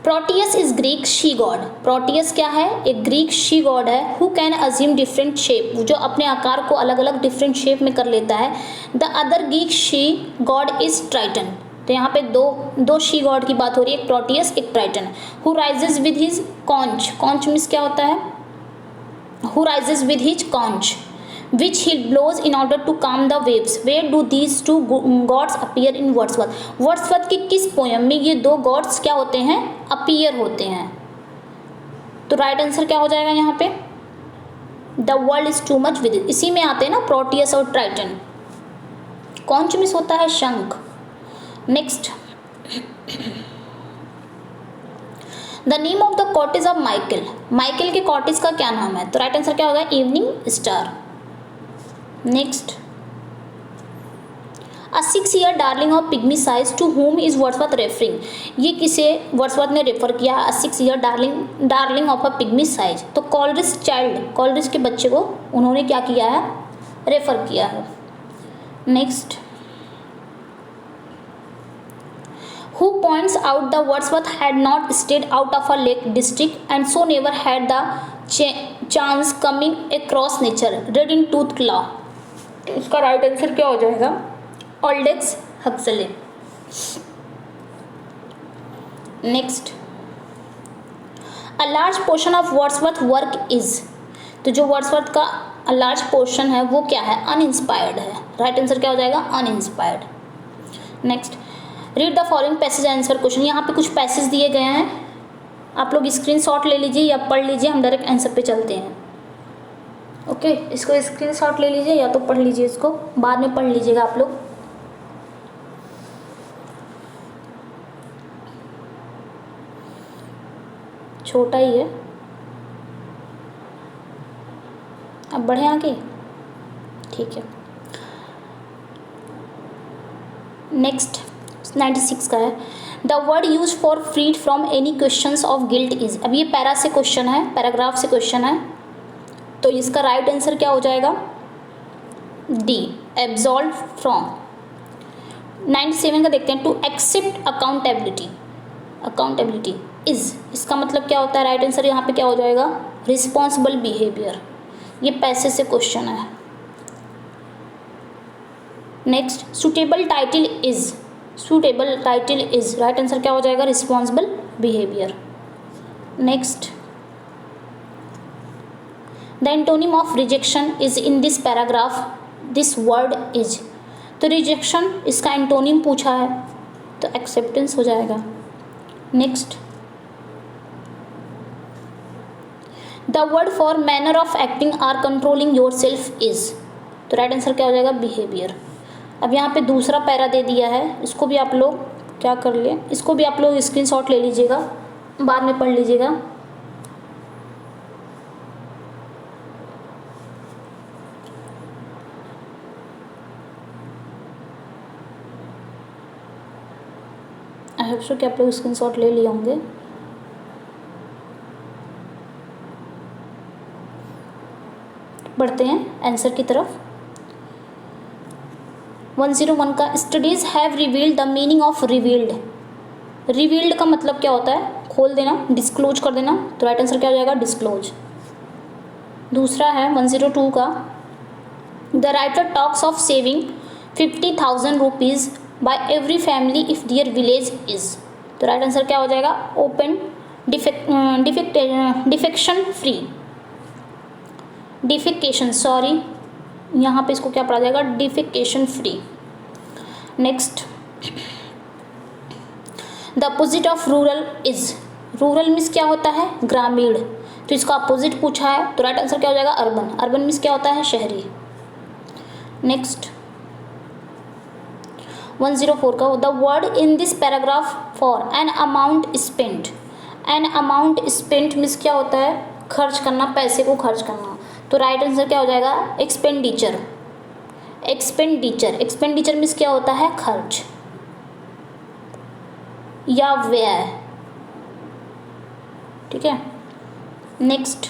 Proteus is Greek she God. Proteus क्या है? एक ग्रीक शी गॉड है। Who can assume different shape, जो अपने आकार को अलग अलग डिफरेंट शेप में कर लेता है। The other Greek she God is Triton. तो यहाँ पे दो शी गॉड की बात हो रही है, एक प्रोटियस एक Triton. Who rises with his conch. Conch means क्या होता है? Who rises with his conch which he blows in order to calm the waves। Where do these two gods appear in Wordsworth? Wordsworth की किस poem में ये दो God's क्या होते हैं? अपीयर होते हैं। तो राइट आंसर क्या हो जाएगा यहाँ पे? The world is too much with it. इसी में आते हैं ना प्रोटियस और ट्राइटन। कॉन्च मिस होता है शंख। Next, the name of the cottage of Michael. Michael के कॉटेज का क्या नाम है? तो राइट आंसर क्या होगा? Evening star. Next, a 6 year darling of pygmy size to whom is Wordsworth referring. ये किसे वर्ड्सवर्थ ने रेफर किया? A 6 year darling of a pygmy size. तो कॉलरिज चाइल्ड, कॉलरिज के बच्चे को उन्होंने क्या किया है? रेफर किया है। Next, who points out the Wordsworth had not stayed out of a lake district and so never had the chance coming across nature। read in tooth claw। इसका राइट आंसर क्या हो जाएगा? Aldous Huxley. Next, a large portion of Wordsworth work is. तो जो Wordsworth का large portion है वो क्या है? अनइंस्पायर्ड है। राइट आंसर क्या हो जाएगा? Uninspired. Next, read the following passage answer question. यहाँ पे कुछ पैसेज दिए गए हैं, आप लोग स्क्रीनशॉट ले लीजिए या पढ़ लीजिए, हम डायरेक्ट आंसर पे चलते हैं। ओके, इसको स्क्रीनशॉट ले लीजिए या तो पढ़ लीजिए, इसको बाद में पढ़ लीजिएगा आप लोग। छोटा ही है, अब बढ़े आगे। ठीक है, नेक्स्ट 96 का है, the word use for freed from any questions of guilt is. अब ये पैरा से क्वेश्चन है, पैराग्राफ से क्वेश्चन है, तो इसका राइट आंसर क्या हो जाएगा? D, absolve from. 97 का देखते हैं, to accept accountability, accountability is, इसका मतलब क्या होता है, राइट आंसर यहाँ पे क्या हो जाएगा, रिस्पॉन्सिबल बिहेवियर। ये पैसे से क्वेश्चन है। Next, suitable title is, suitable title is, right answer क्या हो जाएगा, responsible behaviour. Next, the antonym of rejection is in this paragraph, this word is, तो रिजेक्शन इसका एंटोनिम पूछा है तो एक्सेप्टेंस हो जाएगा। Next, the word for manner of acting or controlling yourself is, तो राइट आंसर क्या हो जाएगा, बिहेवियर। अब यहाँ पे दूसरा पैरा दे दिया है, इसको भी आप लोग क्या कर लिए, इसको भी आप लोग स्क्रीनशॉट ले लीजिएगा, बाद में पढ़ लीजिएगा। आई होप सो कि आप लोग स्क्रीनशॉट ले लिए होंगे। बढ़ते हैं आंसर की तरफ। 101 का, studies have revealed the meaning of revealed, revealed का मतलब क्या होता है, खोल देना, डिस्क्लोज कर देना, तो राइट आंसर क्या हो जाएगा, डिस्क्लोज। दूसरा है 102 का, the writer talks of saving 50,000 rupees by every family if their village is, तो राइट आंसर क्या हो जाएगा, open defection free, defecation, sorry यहाँ पे इसको क्या पढ़ा जाएगा, defecation free. Next, the opposite of rural is, rural means क्या होता है, ग्रामीण, तो इसका अपोजिट पूछा है तो राइट आंसर क्या हो जाएगा, अर्बन, अर्बन मीन्स क्या होता है, शहरी। नेक्स्ट 104 का, the word in this paragraph for an amount spent, an amount spent means क्या होता है, खर्च करना, पैसे को खर्च करना, तो राइट आंसर क्या हो जाएगा, एक्सपेंडिचर, एक्सपेंडिचर, एक्सपेंडिचर मीन्स क्या होता है, खर्च या व्यय, ठीक है। Next,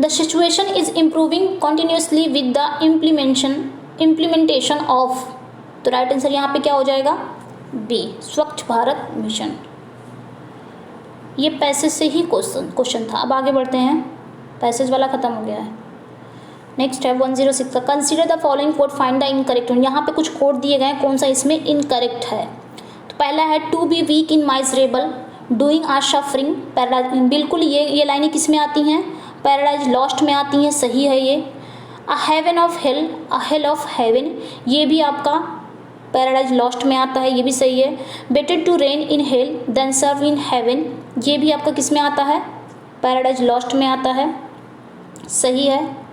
the situation is improving continuously with the implementation of, तो राइट आंसर यहाँ पे क्या हो जाएगा, बी, स्वच्छ भारत मिशन। ये पैसेज से ही क्वेश्चन था। अब आगे बढ़ते हैं, पैसेज वाला खत्म हो गया है। नेक्स्ट है 106 का, consider the following code, find the incorrect one, यहाँ पे कुछ कोड दिए गए हैं, कौन सा इसमें इनकरेक्ट है। तो पहला है to be weak in miserable doing or suffering paradise, बिल्कुल ये लाइनें किस में आती हैं, पैराडाइज लॉस्ट में आती हैं, सही है ये। A heaven of hell, a hell of heaven, ये भी आपका पैराडाइज लॉस्ट में आता है, ये भी सही है। Better to reign in hell than serve in heaven, ये भी आपका किस में आता है, पैराडाइज लॉस्ट में आता है, सही है।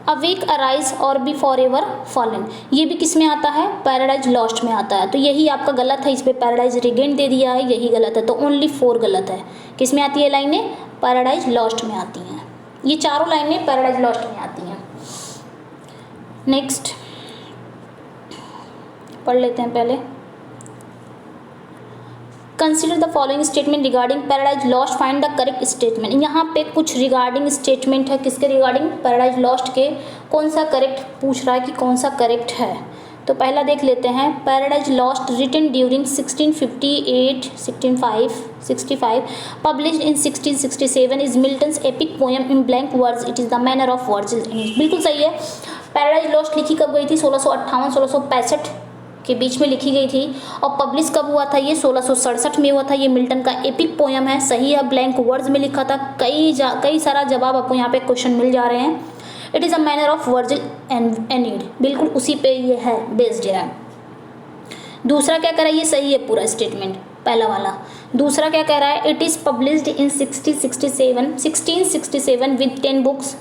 अवेक अराइज और बी फॉर एवर फॉलन, ये भी किस में आता है, पैराडाइज लॉस्ट में आता है, तो यही आपका गलत है, इस पर पैराडाइज रिगेन दे दिया है, यही गलत है, तो ओनली 4 गलत है। किस में आती है लाइनें, पैराडाइज लॉस्ट में आती हैं, ये चारों लाइनें पैराडाइज लॉस्ट में आती हैं। नेक्स्ट पढ़ लेते हैं पहले, consider the following statement regarding paradise lost, find the correct statement. यहाँ पे कुछ रिगार्डिंग स्टेटमेंट है, किसके रिगार्डिंग, पैराडाइज लॉस्ट के, कौन सा करेक्ट पूछ रहा है कि कौन सा करेक्ट है। तो पहला देख लेते हैं, Paradise Lost written during 1658 65 published in 1667 is Milton's epic poem in blank words, it is the manner of Virgil Aeneid, बिल्कुल सही है। पैराडाइज लॉस्ट लिखी कब गई थी, 1658-1665 के बीच में लिखी गई थी, और पब्लिश कब हुआ था, ये 1667 में हुआ था। ये मिल्टन का एपिक पोएम है, सही है, ब्लैंक वर्ड्स में लिखा था। कई सारा जवाब आपको यहाँ पे क्वेश्चन मिल जा रहे हैं। It is a manner of Virgil एनीड, बिल्कुल उसी पे ये है, बेस्ड है। दूसरा क्या कह रहा है, ये सही है पूरा स्टेटमेंट, पहला वाला। दूसरा क्या कह रहा है, it is published in 1667 with 10 books,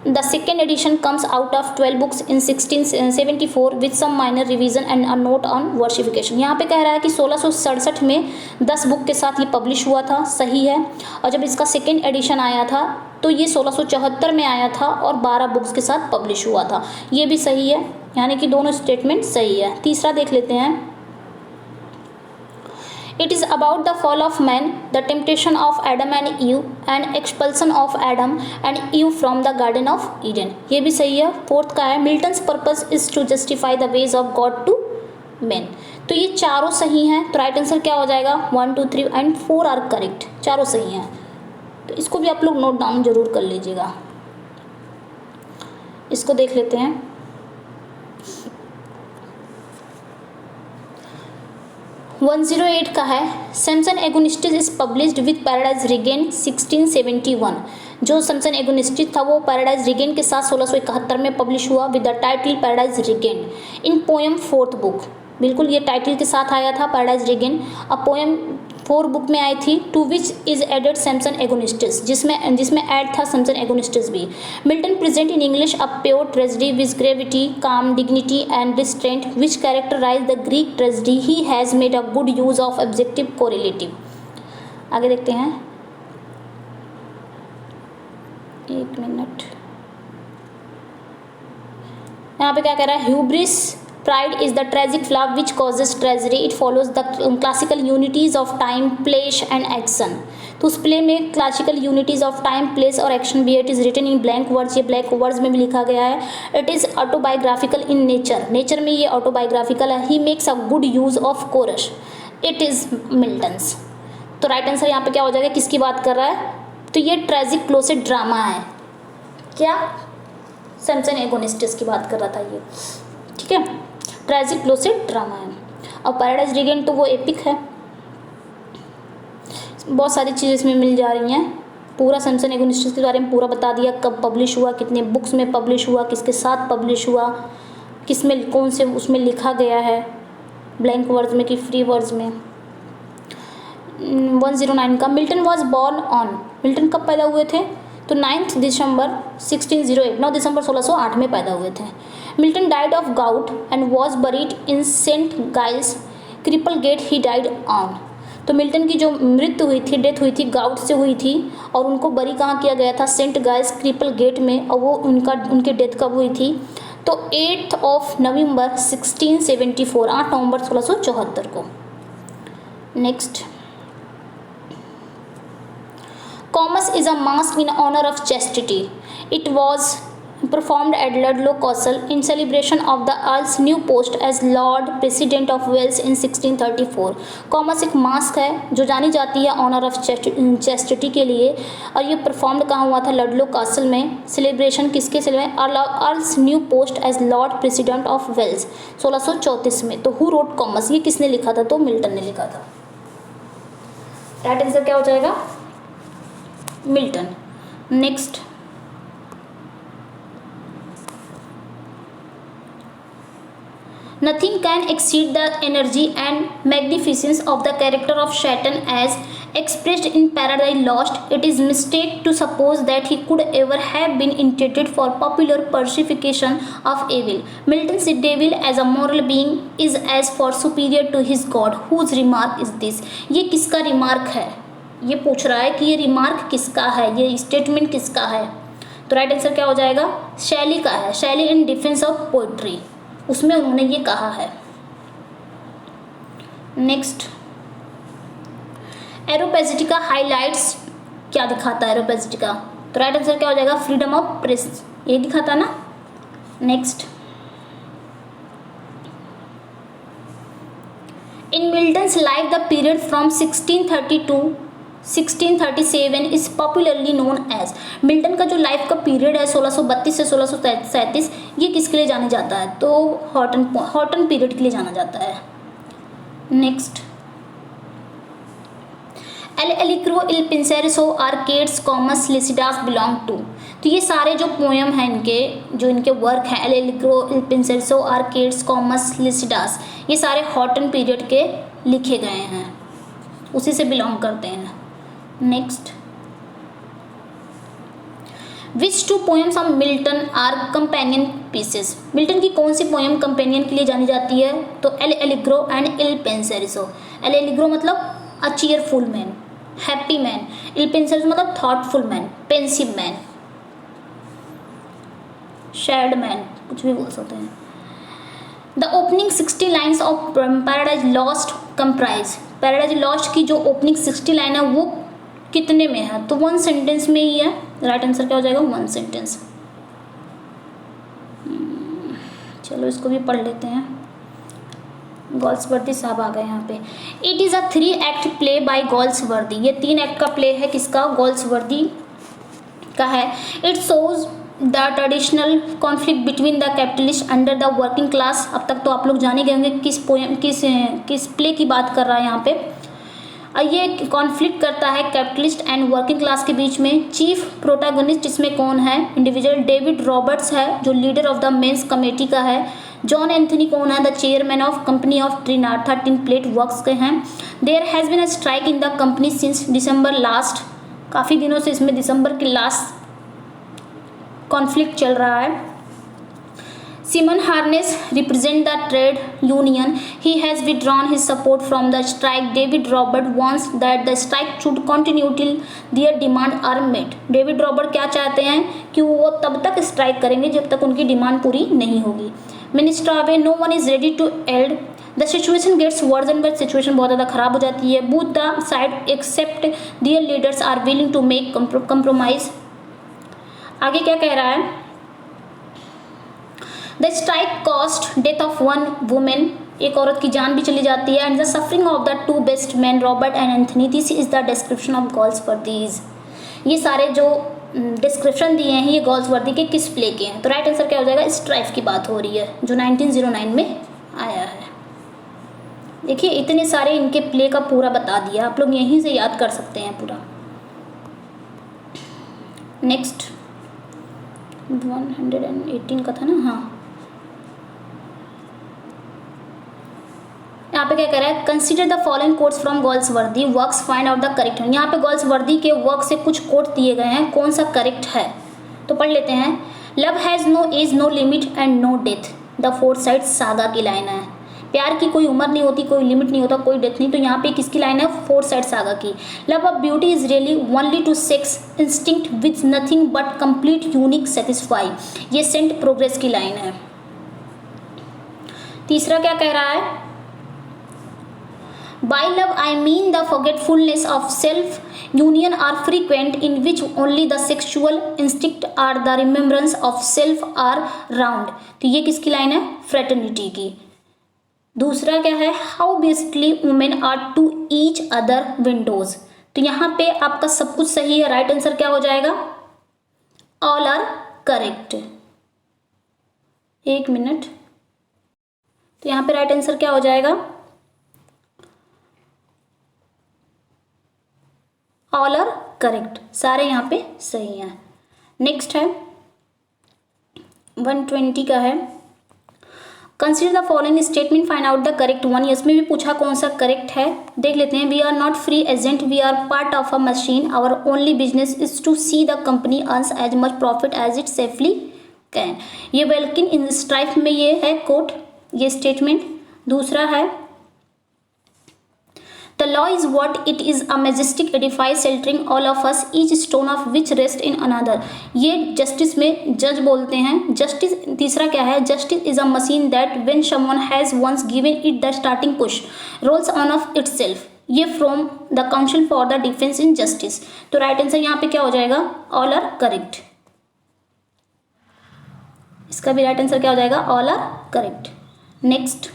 the second edition comes out of 12 books in 1674 with some minor revision and a note on versification. यहाँ पे कह रहा है कि 1667 में 10 बुक के साथ ये पब्लिश हुआ था, सही है। और जब इसका सेकेंड एडिशन आया था तो ये 1674 में आया था और 12 बुक्स के साथ पब्लिश हुआ था, ये भी सही है, यानी कि दोनों स्टेटमेंट सही है। तीसरा देख लेते हैं, It is about the fall of man, the temptation of Adam and Eve, and expulsion of Adam and Eve from the Garden of Eden. ये भी सही है. फोर्थ का है Milton's purpose is to justify the ways of God to men. तो ये चारों सही हैं. तो राइट आंसर क्या हो जाएगा? 1, 2, 3 एंड 4 आर करेक्ट. चारों सही हैं. तो इसको भी आप लोग नोट डाउन जरूर कर लीजिएगा. इसको देख लेते हैं. 108 का है Samson Agonistes is published with Paradise Regained 1671. जो सैमसन एगोनिस्टिस था वो पैराडाइज रिगेन के साथ 1671 में पब्लिश हुआ with the title Paradise Regained in poem fourth book. बिल्कुल ये टाइटल के साथ आया था पैराडाइज रिगेन. अब पोएम 4 बुक में आई थी. To which is added Samson Agonistes, जिसमें ऐड था सैमसन एगोनिस्टिस भी. Milton present in English a pure tragedy with gravity, calm, dignity and restraint which characterise the Greek tragedy. He has made a good use of objective correlative. आगे देखते हैं. एक minute. यहाँ पे क्या कह रहा है? Hubris pride is the tragic flaw which causes tragedy. It follows the classical unities of time, place and action. तो उस प्ले में classical unities of time, place और एक्शन भी. It is written in blank words. ये blank words में भी लिखा गया है. It is autobiographical in nature. Nature में ये ऑटोबायोग्राफिकल है. He makes a good use of chorus. It is Milton's. तो राइट आंसर यहाँ पे क्या हो जाएगा? किसकी बात कर रहा है? तो ये ट्रेजिक क्लोसेट ड्रामा है. क्या? सैमसन एगोनिस्टिस की बात कर रहा था ये. ठीक है, ट्रेजिक क्लोसेट ड्रामा है. और पैराडाइज रिगेन तो वो एपिक है. बहुत सारी चीज़ें इसमें मिल जा रही हैं. पूरा सैमसन एगोनिस्टिस के बारे में पूरा बता दिया. कब पब्लिश हुआ, कितने बुक्स में पब्लिश हुआ, किसके साथ पब्लिश हुआ, किस में कौन से उसमें लिखा गया है, ब्लैंक वर्ड्स में कि फ्री वर्ड्स में. 109 का Milton was born on. Milton कब पैदा हुए थे? तो 9 दिसंबर 1608. 9 दिसंबर 1608 में पैदा हुए थे. Milton died of gout and was buried in Saint Giles Cripplegate. He died on. तो मिल्टन की जो मृत्यु हुई थी, डेथ हुई थी, गाउट से हुई थी. और उनको बरी कहाँ किया गया था? सेंट गाइल्स क्रिपल गेट में. और वो उनकी डेथ कब हुई थी? तो 8 नवंबर 1674. 8 नवंबर 1674 को. Next. Comus is a mask in honor of chastity. It was performed at Ludlow Castle in celebration of the Earl's new post as Lord President of Wales in 1634. Comus एक मास्क है जो जानी जाती है ऑनर ऑफ चैस्टिटी के लिए. और ये परफॉर्म्ड कहाँ हुआ था? लडलो कासल में. सेलिब्रेशन किसके celebration? Earl's new post as lord president of Wales 1634 में. तो हु रोट कॉमस? ये किसने लिखा था? तो मिल्टन ने लिखा था. राइट आंसर क्या हो जाएगा? Milton. Next. Nothing can exceed the energy and magnificence of the character of Satan as expressed in Paradise Lost. It is mistake to suppose that he could ever have been intended for popular personification of evil. Milton's devil as a moral being is as far superior to his God. Whose remark is this? ये किसका remark है? ये पूछ रहा है कि ये remark किसका है, ये स्टेटमेंट किसका है. तो राइट आंसर क्या हो जाएगा? शैली का है. शैली इन डिफेंस ऑफ पोइट्री, उसमें उन्होंने ये कहा है. नेक्स्ट. एरोपेजिटिका हाईलाइट्स क्या दिखाता है? एरोपेजिटिका. तो राइट आंसर क्या हो जाएगा? Freedom of press. ये दिखाता ना. Next. In Milton's life the period from 1630 to 1637 is popularly known as. Milton का जो लाइफ का पीरियड है 1632 से 1637, ये किसके लिए जाना जाता है? तो हॉटन पीरियड के लिए जाना जाता है. Next. L'Allegro Il Penseroso Arcades Comus Lycidas belong to. तो ये सारे जो पोएम हैं इनके, जो इनके वर्क हैं, L एलिक्रो Il Penseroso Arcades Comus Lycidas, ये सारे हॉटन पीरियड के लिखे गए हैं, उसी से बिलोंग करते हैं. Next. Which two poems of Milton are companion pieces. Milton की कौन सी पोएम कंपेनियन के लिए जानी जाती है? तो L'Allegro and Il Penseroso. L'Allegro मतलब a cheerful man, happy man. Il Penseroso मतलब thoughtful man, pensive man, sad man, कुछ भी बोल सकते हैं. The opening 60 lines of Paradise Lost comprise. Paradise Lost की जो ओपनिंग 60 लाइन है वो कितने में है, तो 1 सेंटेंस में ही है। राइट आंसर क्या हो जाएगा, 1 सेंटेंस। चलो इसको भी पढ़ लेते हैं। गोल्सवर्दी साहब आ गए यहाँ पे। It is a 3 act play by Galsworthy, ये 3 एक्ट का प्ले है, किसका, गोल्सवर्दी का है। It shows the traditional conflict between the capitalist under the working class. अब तक तो आप लोग जाने गए होंगे किस प्ले की बात कर रहा है यहाँ पे। ये कॉन्फ्लिक्ट करता है कैपिटलिस्ट एंड वर्किंग क्लास के बीच में। चीफ प्रोटैगनिस्ट इसमें कौन है, इंडिविजुअल डेविड रॉबर्ट्स है जो leader of the men's committee का है। जॉन एंथनी कौन है, the chairman of company of Trenartha 13 plate works के हैं। There has been a strike in the company since December last, काफ़ी दिनों से इसमें दिसंबर के लास्ट कॉन्फ्लिक्ट चल रहा है। Simon Harness represent the trade union. He has withdrawn his support from the strike. David Robert wants that the strike should continue till their demand are met. David Robert क्या चाहते हैं कि वो तब तक स्ट्राइक करेंगे जब तक उनकी डिमांड पूरी नहीं होगी। Minister away, no one is ready to end. The situation gets worse and worse. Situation बहुत ज़्यादा खराब हो जाती है। Both the side except their leaders are willing to make compromise. आगे क्या कह रहा है, the strike cost death of 1 women, एक औरत की जान भी चली जाती है। And the suffering of the 2 best man Robert and Anthony. This is the description of Galsworthy's. ये सारे जो डिस्क्रिप्शन दिए हैं ये गोल्सवर्दी के किस प्ले के हैं, तो राइट आंसर क्या हो जाएगा, स्ट्राइफ की बात हो रही है जो 1909 में आया है। देखिए इतने सारे इनके प्ले का पूरा बता दिया, आप लोग यहीं से याद कर सकते हैं पूरा। नेक्स्ट 118 का था ना, हाँ यहाँ पे क्या कह रहा है, consider the following quotes from Galsworthy works, find out the correct one. यहाँ पे गोल्सवर्दी के वर्क से कुछ कोट दिए गए हैं, कौन सा करेक्ट है तो पढ़ लेते हैं। Love has no age no limit and no death, the Forsyte Saga की लाइन है। प्यार की कोई उम्र नहीं होती, कोई लिमिट नहीं होता, कोई डेथ नहीं, तो यहाँ पे किसकी लाइन है, फोर्थ साइड सागा की। Love of beauty is really only to sex instinct with nothing but complete unique satisfy, ये सेंट प्रोग्रेस की लाइन है। तीसरा क्या कह रहा है, by love I mean the forgetfulness of self, union are frequent in which only the sexual instinct or the remembrance of self are round, तो ये किसकी लाइन है, फ्रेटर्निटी की। दूसरा क्या है, how basically women are to each other windows, तो यहाँ पे आपका सब कुछ सही है, राइट आंसर क्या हो जाएगा, all are correct। एक मिनट, तो यहाँ पे राइट आंसर क्या हो जाएगा, ऑल आर करेक्ट, सारे यहाँ पे सही हैं। नेक्स्ट है 120 का है, consider the following statement, find out the correct one. इसमें भी पूछा कौन सा करेक्ट है, देख लेते हैं। We are not free agent, we are part of a machine, our only business is to see the company earns as much profit as it safely can, ये वेल्किन इन स्ट्राइफ में ये है coat, ये statement. दूसरा है The law is what it is, a majestic edifice sheltering all of us, each stone of which rests in another, ये justice में जज बोलते हैं। जस्टिस, तीसरा क्या है, justice is a machine that when someone has once given it the starting push rolls on of itself, ये from the council for the defence in justice, तो राइट आंसर यहाँ पे क्या हो जाएगा, ऑल आर करेक्ट। इसका भी right answer क्या हो जाएगा, ऑल आर करेक्ट। नेक्स्ट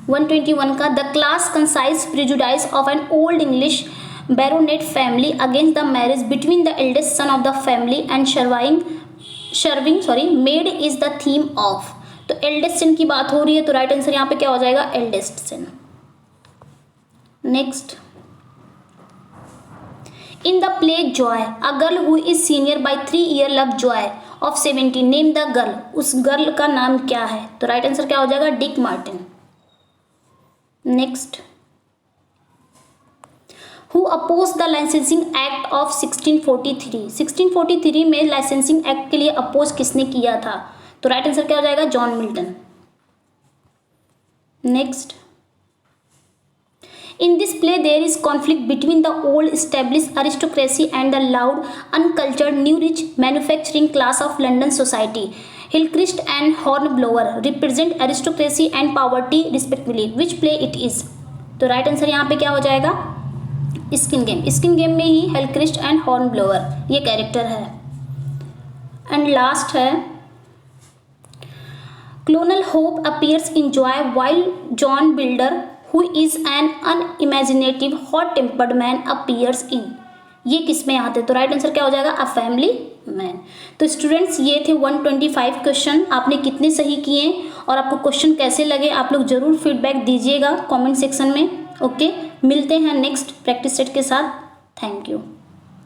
121 का, the class concise prejudice of an old English baronet family against the marriage between the eldest son of the family and serving made is the theme of, तो eldest son की बात हो रही है, तो right answer यहाँ पे क्या हो जाएगा, eldest son. Next, in the play Joy a girl who is senior by 3 year love Joy of 70, name the girl, उस गर्ल का नाम क्या है, तो राइट आंसर क्या हो जाएगा, Dick Martin. Next, who oppose the licensing act of 1643, 1643 में लाइसेंसिंग एक्ट के लिए अपोज किसने किया था, तो राइट आंसर क्या हो जाएगा, John Milton. Next, in this play there is conflict between the old established aristocracy and the loud uncultured new rich manufacturing class of London society. Hillcrist and Hornblower represent aristocracy and poverty respectively, which play it is. तो right answer यहाँ पे क्या हो जाएगा, skin game. Skin game में ही हिलक्रिस्ट and हॉर्नब्लोअर ये character है। And last है clonal hope appears in joy while John builder who is an unimaginative hot tempered man appears इन, ये किस में आते हैं। तो राइट आंसर क्या हो जाएगा, अ फैमिली मैन। तो स्टूडेंट्स ये थे 125 क्वेश्चन, आपने कितने सही किए और आपको क्वेश्चन कैसे लगे आप लोग जरूर फीडबैक दीजिएगा कमेंट सेक्शन में। ओके, मिलते हैं नेक्स्ट प्रैक्टिस सेट के साथ। Thank you.